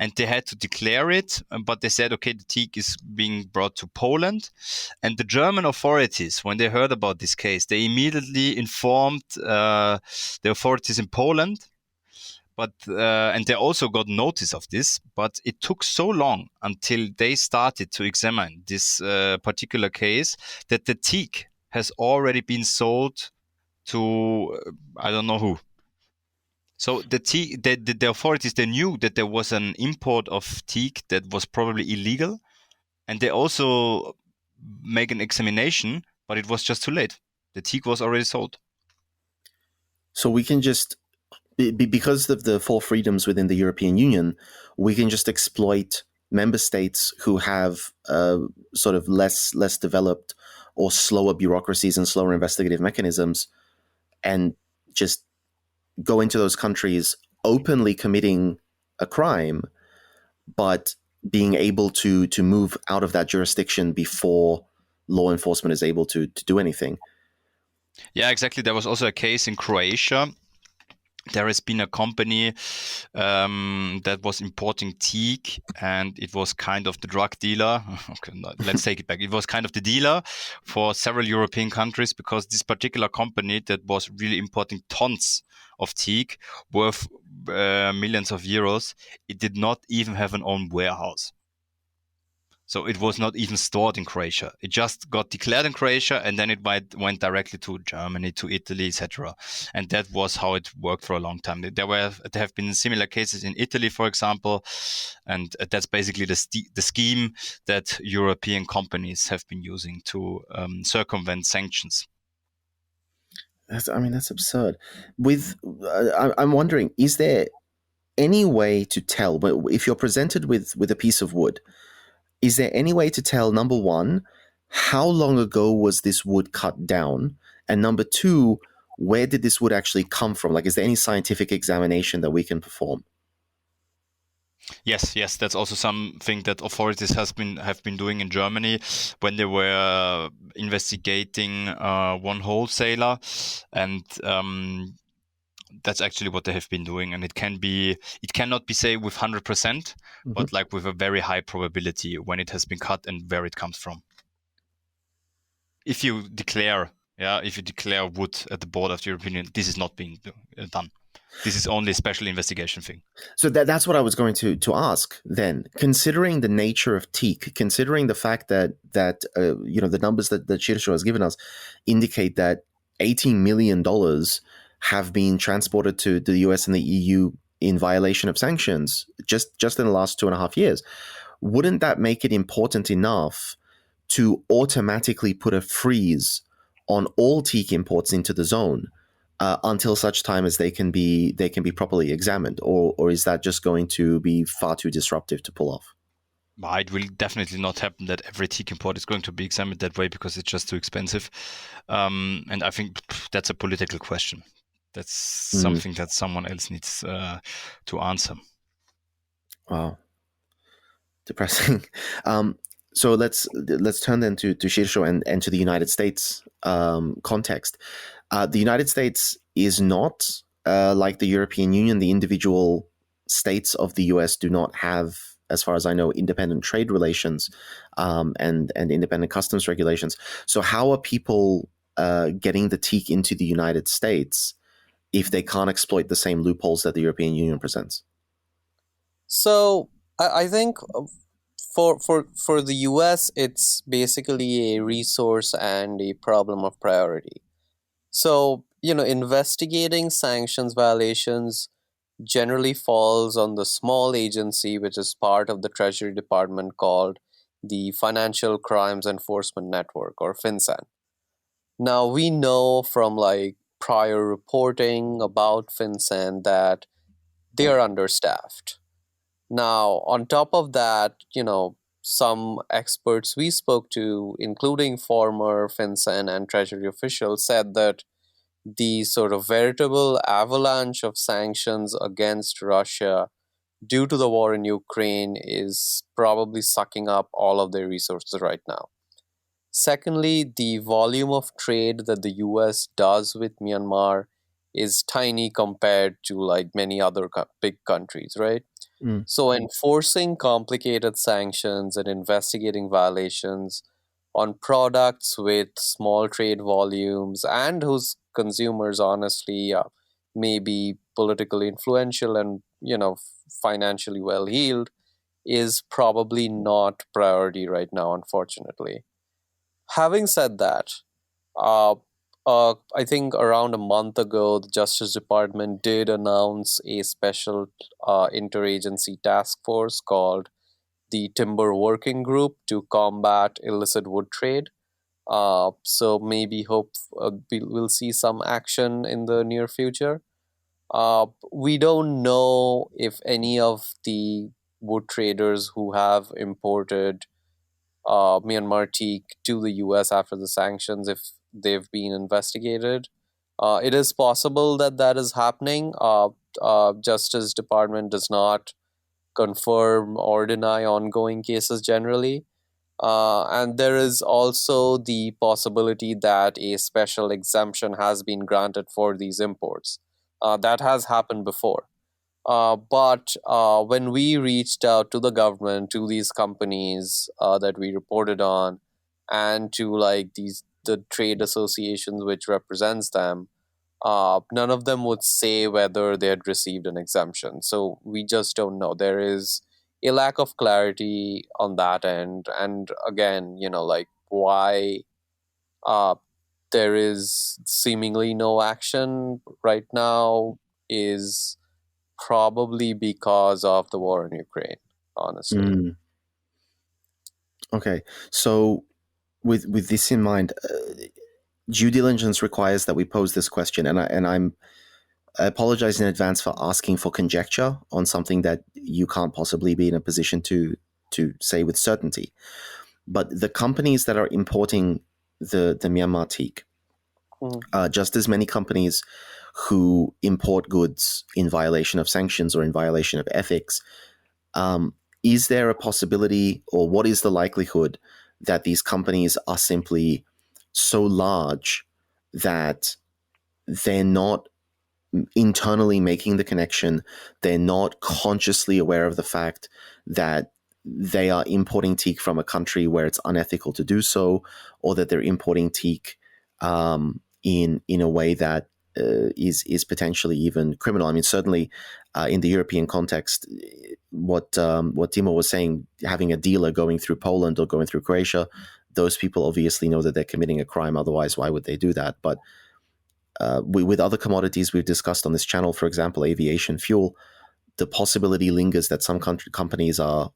[SPEAKER 4] And they had to declare it, but they said, okay, the teak is being brought to Poland. And the German authorities, when they heard about this case, they immediately informed the authorities in Poland. But and they also got notice of this, but it took so long until they started to examine this particular case that the teak has already been sold to I don't know who. So the authorities, they knew that there was an import of teak that was probably illegal, and they also make an examination, but it was just too late. The teak was already sold.
[SPEAKER 2] So we can just, because of the four freedoms within the European Union, we can just exploit member states who have sort of less developed or slower bureaucracies and slower investigative mechanisms, and just go into those countries openly committing a crime, but being able to move out of that jurisdiction before law enforcement is able to do anything.
[SPEAKER 4] Yeah, exactly. There was also a case in Croatia. There has been a company that was importing teak, and it was kind of the drug dealer. Okay, no, let's take it back. It was kind of the dealer for several European countries, because this particular company that was really importing tons of teak worth millions of euros, it did not even have an own warehouse. So it was not even stored in Croatia. It just got declared in Croatia, and then it went directly to Germany, to Italy, etc. And that was how it worked for a long time. There have been similar cases in Italy, for example, and that's basically the scheme that European companies have been using to circumvent sanctions.
[SPEAKER 2] That's absurd. I'm wondering, is there any way to tell, if you're presented with a piece of wood, is there any way to tell, number one, how long ago was this wood cut down? And number two, where did this wood actually come from? Like, is there any scientific examination that we can perform?
[SPEAKER 4] Yes, that's also something that authorities have been doing in Germany when they were investigating one wholesaler, and that's actually what they have been doing. And it cannot be say with 100%, but like with a very high probability when it has been cut and where it comes from. If you declare wood at the border of the European Union, this is not being done. This is only a special investigation thing.
[SPEAKER 2] So that's what I was going to ask then. Considering the nature of Teak, considering the fact that the numbers that Shirsho has given us indicate that $18 million have been transported to the US and the EU in violation of sanctions just in the last 2.5 years, wouldn't that make it important enough to automatically put a freeze on all teak imports into the zone until such time as they can be properly examined, or is that just going to be far too disruptive to pull off?
[SPEAKER 4] It will definitely not happen that every teak import is going to be examined that way, because it's just too expensive. And I think that's a political question. That's something that someone else needs to answer.
[SPEAKER 2] Wow, depressing. So let's turn then to Shirsho and to the United States context. The United States is not like the European Union. The individual states of the US do not have, as far as I know, independent trade relations and independent customs regulations. So how are people getting the teak into the United States if they can't exploit the same loopholes that the European Union presents?
[SPEAKER 3] So I think for the US, it's basically a resource and a problem of priority. So, investigating sanctions violations generally falls on the small agency, which is part of the Treasury Department, called the Financial Crimes Enforcement Network, or FinCEN. Now, we know from prior reporting about FinCEN that they are understaffed. Now, on top of that, some experts we spoke to, including former FinCEN and Treasury officials, said that the sort of veritable avalanche of sanctions against Russia due to the war in Ukraine is probably sucking up all of their resources right now. Secondly, the volume of trade that the US does with Myanmar is tiny compared to many other big countries, right? So enforcing complicated sanctions and investigating violations on products with small trade volumes and whose consumers honestly may be politically influential and financially well-heeled is probably not priority right now, unfortunately. Having said that, I think around a month ago, the Justice Department did announce a special interagency task force called the Timber Working Group to combat illicit wood trade. So maybe we'll see some action in the near future. We don't know if any of the wood traders who have imported Myanmar teak to the US after the sanctions, if they've been investigated. It is possible that is happening. Justice Department does not confirm or deny ongoing cases generally. And there is also the possibility that a special exemption has been granted for these imports. That has happened before. But when we reached out to the government, to these companies that we reported on, and to the trade associations which represents them, none of them would say whether they had received an exemption. So we just don't know. There is a lack of clarity on that end. And again, why there is seemingly no action right now is probably because of the war in Ukraine, honestly.
[SPEAKER 2] Okay, so with this in mind, due diligence requires that we pose this question, and I apologize in advance for asking for conjecture on something that you can't possibly be in a position to say with certainty. But the companies that are importing the Myanmar teak, just as many companies who import goods in violation of sanctions or in violation of ethics, is there a possibility, or what is the likelihood that these companies are simply so large that they're not internally making the connection, they're not consciously aware of the fact that they are importing teak from a country where it's unethical to do so, or that they're importing teak in a way that is potentially even criminal. I mean, certainly in the European context, what Timo was saying, having a dealer going through Poland or going through Croatia, those people obviously know that they're committing a crime. Otherwise, why would they do that? But with other commodities we've discussed on this channel, for example, aviation fuel, the possibility lingers that some companies are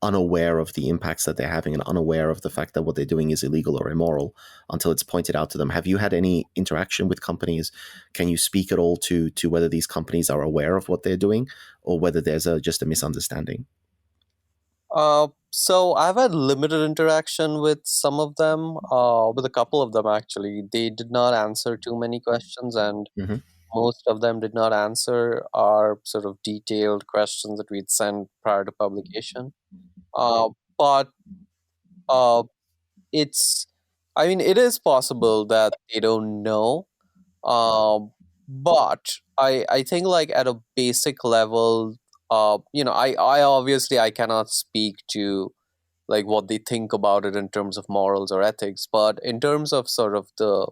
[SPEAKER 2] unaware of the impacts that they're having and unaware of the fact that what they're doing is illegal or immoral until it's pointed out to them. Have you had any interaction with companies? Can you speak at all to whether these companies are aware of what they're doing or whether there's just a misunderstanding?
[SPEAKER 3] So I've had limited interaction with some of them, with a couple of them actually. They did not answer too many questions, and most of them did not answer our sort of detailed questions that we'd sent prior to publication. But it is possible that they don't know. But I think like at a basic level, I obviously I cannot speak to like what they think about it in terms of morals or ethics, but in terms of sort of the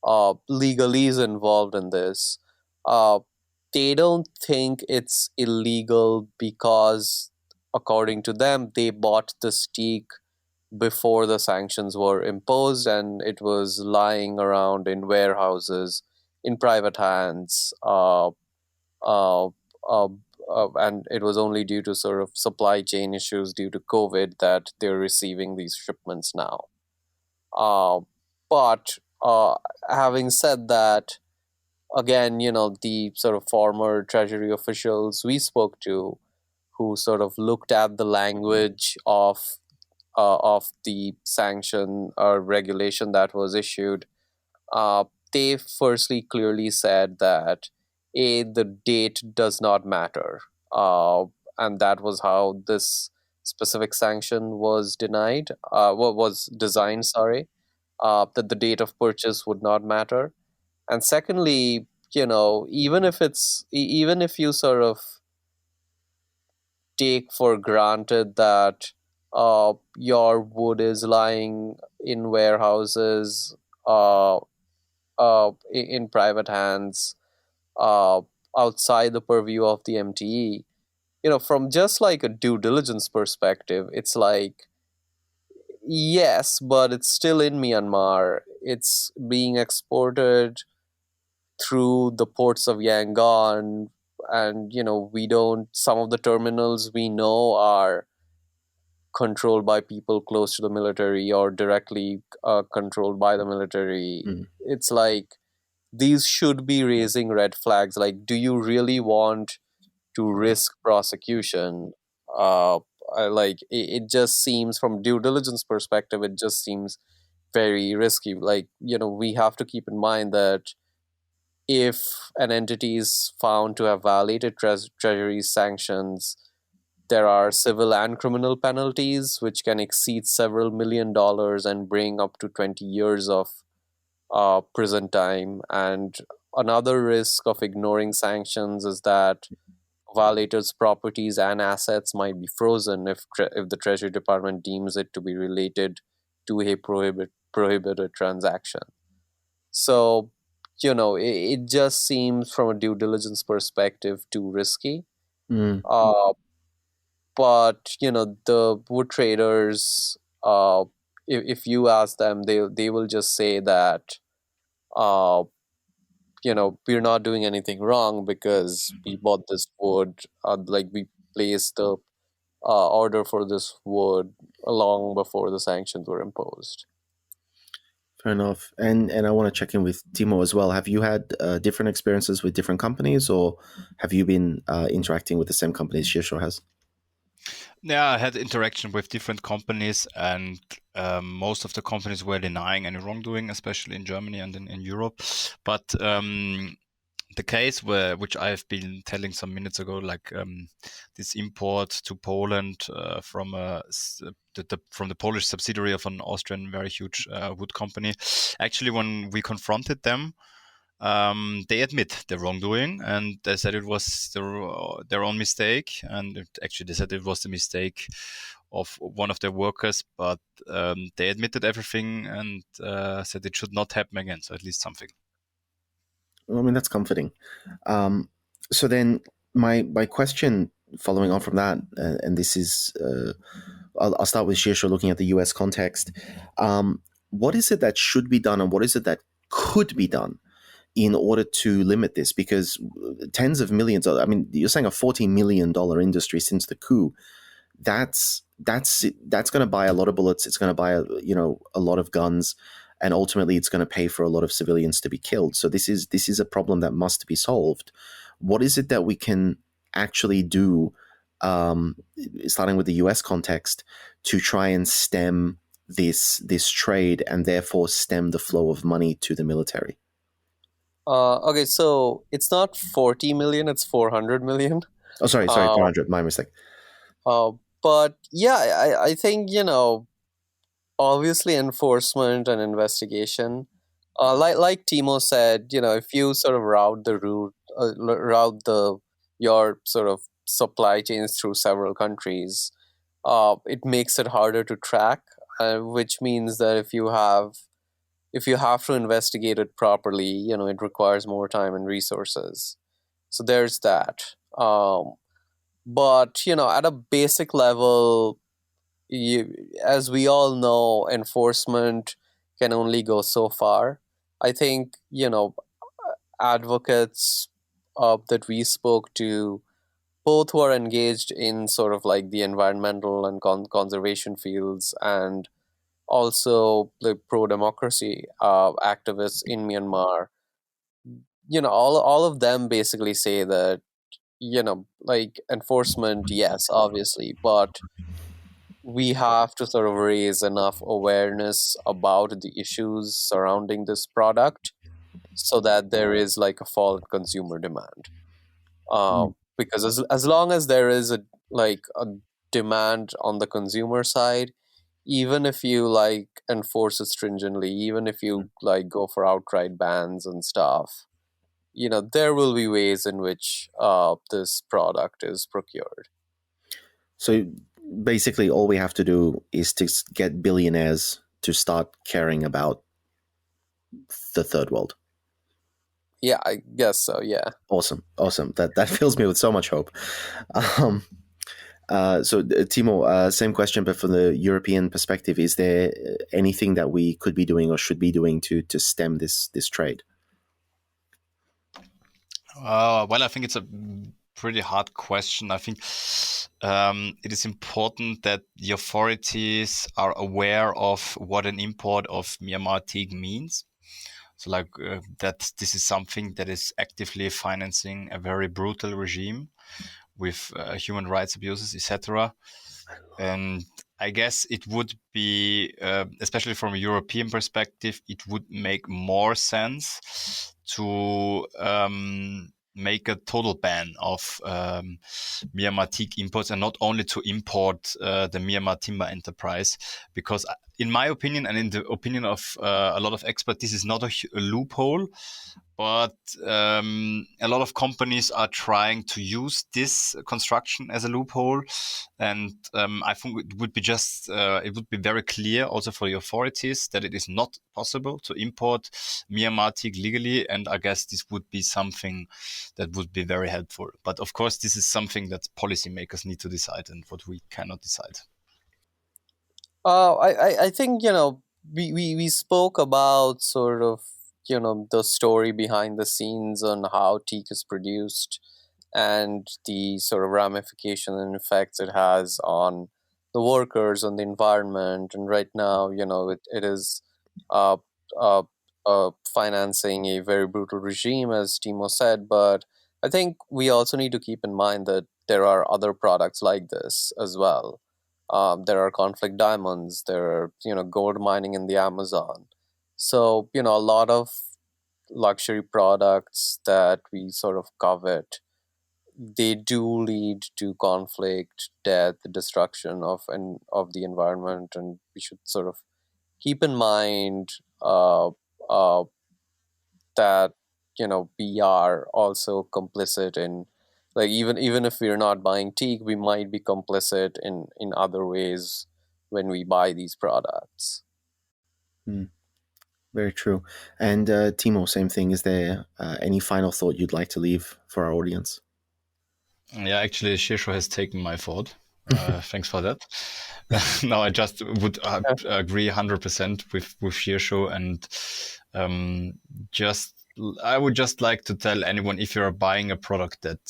[SPEAKER 3] legalese involved in this, uh, they don't think it's illegal because, according to them, they bought the Teak before the sanctions were imposed and it was lying around in warehouses in private hands. Uh, uh, and it was only due to sort of supply chain issues due to COVID that they're receiving these shipments now. But having said that, again, the sort of former Treasury officials we spoke to who sort of looked at the language of the sanction or regulation that was issued, they firstly clearly said that the date does not matter, and that was how this specific sanction was denied. What was designed? Sorry, that the date of purchase would not matter, and secondly, even if you sort of take for granted that your wood is lying in warehouses, in private hands, uh, outside the purview of the MTE. From just like a due diligence perspective, it's like, yes, but it's still in Myanmar. It's being exported through the ports of Yangon, and some of the terminals we know are controlled by people close to the military or directly controlled by the military. It's like these should be raising red flags. Like, do you really want to risk prosecution? It just seems, from due diligence perspective, it just seems very risky. Like, we have to keep in mind that if an entity is found to have violated Treasury's sanctions, there are civil and criminal penalties which can exceed several $1 million and bring up to 20 years of prison time. And another risk of ignoring sanctions is that violators' properties and assets might be frozen if the Treasury Department deems it to be related to a prohibited transaction. So, it just seems from a due diligence perspective too risky. But the wood traders, if you ask them, they will just say that we're not doing anything wrong because we bought this wood, like we placed the order for this wood long before the sanctions were imposed.
[SPEAKER 2] Fair enough. And I want to check in with Timo as well. Have you had different experiences with different companies, or have you been interacting with the same companies Shirsho has?
[SPEAKER 4] Yeah, I had interaction with different companies, and most of the companies were denying any wrongdoing, especially in Germany and in Europe. But the case which I've been telling some minutes ago, like this import to Poland from from the Polish subsidiary of an Austrian very huge wood company. Actually, when we confronted them, they admit their wrongdoing, and they said it was their own mistake. And actually, they said it was the mistake of one of their workers, but they admitted everything and said it should not happen again. So at least something.
[SPEAKER 2] I mean, that's comforting. So then, my question following on from that, and this is, I'll start with Shirsho, looking at the U.S. context. What is it that should be done, and what is it that could be done in order to limit this? Because tens of millions, I mean, you're saying a $40 million industry since the coup. That's going to buy a lot of bullets. It's going to buy a lot of guns, and ultimately it's going to pay for a lot of civilians to be killed. So this is a problem that must be solved. What is it that we can actually do, starting with the U.S. context, to try and stem this trade and therefore stem the flow of money to the military?
[SPEAKER 3] Okay, so it's not 40 million, it's 400 million.
[SPEAKER 2] Oh, sorry, 400. My mistake.
[SPEAKER 3] But yeah, I think, obviously enforcement and investigation, like Timo said, if you sort of route your sort of supply chains through several countries, it makes it harder to track, which means that if you have to investigate it properly, it requires more time and resources. So there's that. But at a basic level, as we all know, enforcement can only go so far. I think advocates that we spoke to, both who are engaged in sort of like the environmental and conservation fields, and also the pro-democracy activists in Myanmar, all of them basically say that like enforcement, yes, obviously, but we have to sort of raise enough awareness about the issues surrounding this product so that there is like a fall in consumer demand. Because as long as there is a demand on the consumer side, even if you like enforce it stringently, even if you like go for outright bans and stuff, there will be ways in which this product is procured.
[SPEAKER 2] So basically, all we have to do is to get billionaires to start caring about the third world.
[SPEAKER 3] Yeah, I guess so. Yeah.
[SPEAKER 2] Awesome. That fills me with so much hope. So Timo, same question, but from the European perspective, is there anything that we could be doing or should be doing to stem this trade?
[SPEAKER 4] Well, I think it's a pretty hard question. I think it is important that the authorities are aware of what an import of Myanmar Teak means. So that this is something that is actively financing a very brutal regime with human rights abuses, etc. And I guess it would be, especially from a European perspective, it would make more sense to make a total ban of Myanmar teak imports, and not only to import the Myanmar Timber Enterprise, because in my opinion, and in the opinion of a lot of experts, this is not a loophole, but a lot of companies are trying to use this construction as a loophole, and I think it would be very clear also for the authorities that it is not possible to import Myanmar teak legally, and I guess this would be something that would be very helpful. But of course, this is something that policymakers need to decide, and what we cannot decide.
[SPEAKER 3] I think we spoke about sort of the story behind the scenes on how teak is produced and the sort of ramification and effects it has on the workers, on the environment, and right now it is uh, uh, financing a very brutal regime, as Timo said. But I think we also need to keep in mind that there are other products like this as well. There are conflict diamonds. There are gold mining in the Amazon. So a lot of luxury products that we sort of covet, they do lead to conflict, death, destruction of the environment, and we should sort of keep in mind uh, that we are also complicit in, like, even if we're not buying teak, we might be complicit in other ways when we buy these products.
[SPEAKER 2] Very true. And Timo, same thing. Is there any final thought you'd like to leave for our audience?
[SPEAKER 4] Yeah, actually, Shirsho has taken my thought. Thanks for that. No, I just would agree 100% with Shirsho, and I would just like to tell anyone, if you're buying a product that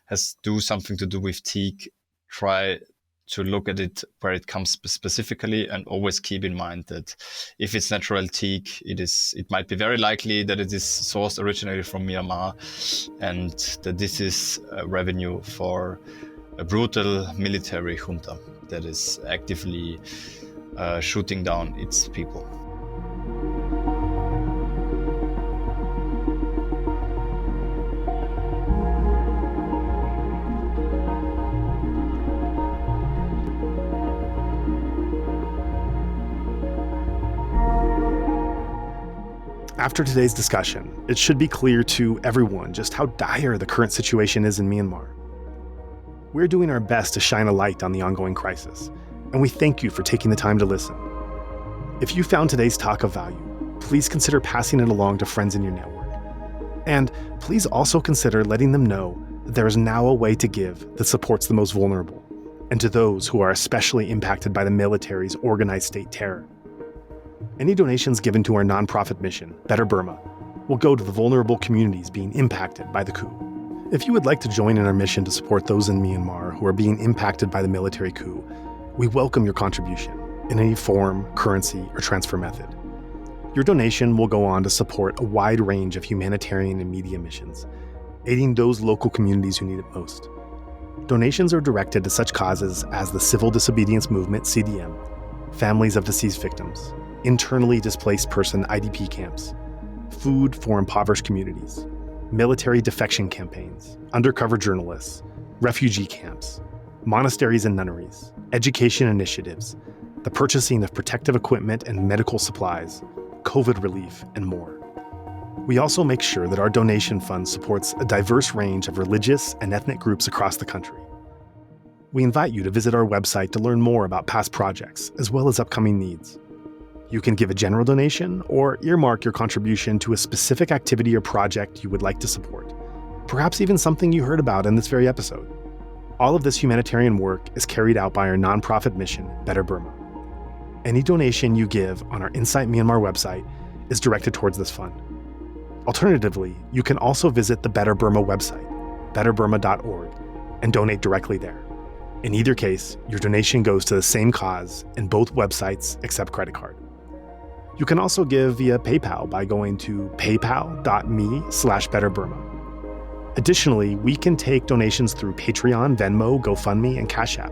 [SPEAKER 4] has something to do with teak, try to look at it where it comes specifically, and always keep in mind that if it's natural teak, it might be very likely that it is sourced originally from Myanmar, and that this is revenue for a brutal military junta that is actively shooting down its people.
[SPEAKER 1] After today's discussion, it should be clear to everyone just how dire the current situation is in Myanmar. We're doing our best to shine a light on the ongoing crisis, and we thank you for taking the time to listen. If you found today's talk of value, please consider passing it along to friends in your network. And please also consider letting them know that there is now a way to give that supports the most vulnerable, and to those who are especially impacted by the military's organized state terror. Any donations given to our nonprofit mission, Better Burma, will go to the vulnerable communities being impacted by the coup. If you would like to join in our mission to support those in Myanmar who are being impacted by the military coup, we welcome your contribution in any form, currency, or transfer method. Your donation will go on to support a wide range of humanitarian and media missions, aiding those local communities who need it most. Donations are directed to such causes as the Civil Disobedience Movement, CDM, families of deceased victims, internally displaced person IDP camps, food for impoverished communities, military defection campaigns, undercover journalists, refugee camps, monasteries and nunneries, education initiatives, the purchasing of protective equipment and medical supplies, COVID relief, and more. We also make sure that our donation fund supports a diverse range of religious and ethnic groups across the country. We invite you to visit our website to learn more about past projects, as well as upcoming needs. You can give a general donation or earmark your contribution to a specific activity or project you would like to support, perhaps even something you heard about in this very episode. All of this humanitarian work is carried out by our nonprofit mission, Better Burma. Any donation you give on our Insight Myanmar website is directed towards this fund. Alternatively, you can also visit the Better Burma website, betterburma.org, and donate directly there. In either case, your donation goes to the same cause, and both websites accept credit card. You can also give via PayPal by going to paypal.me/betterburma. Additionally, we can take donations through Patreon, Venmo, GoFundMe, and Cash App.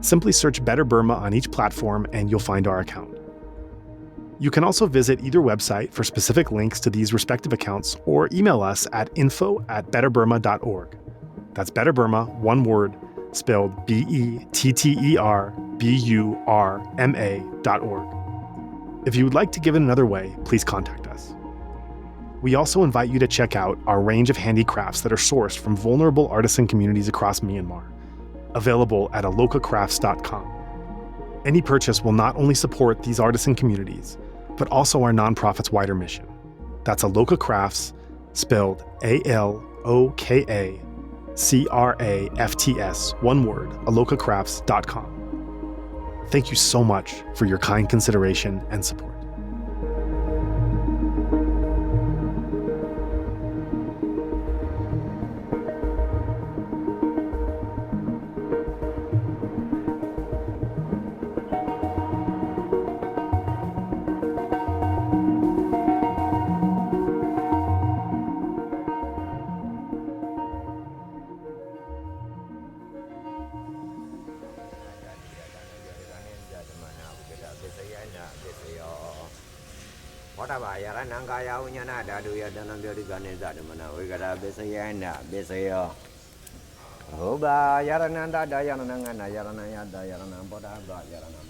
[SPEAKER 1] Simply search Better Burma on each platform and you'll find our account. You can also visit either website for specific links to these respective accounts or email us at info@betterburma.org. That's Better Burma, one word, spelled BETTERBURMA.org. If you would like to give it another way, please contact us. We also invite you to check out our range of handicrafts that are sourced from vulnerable artisan communities across Myanmar, available at alokacrafts.com. Any purchase will not only support these artisan communities, but also our nonprofit's wider mission. That's Aloka Crafts, spelled ALOKACRAFTS, one word, alokacrafts.com. Thank you so much for your kind consideration and support.
[SPEAKER 5] Oba yarananda dayananga yaranaya dayanam boda yaranam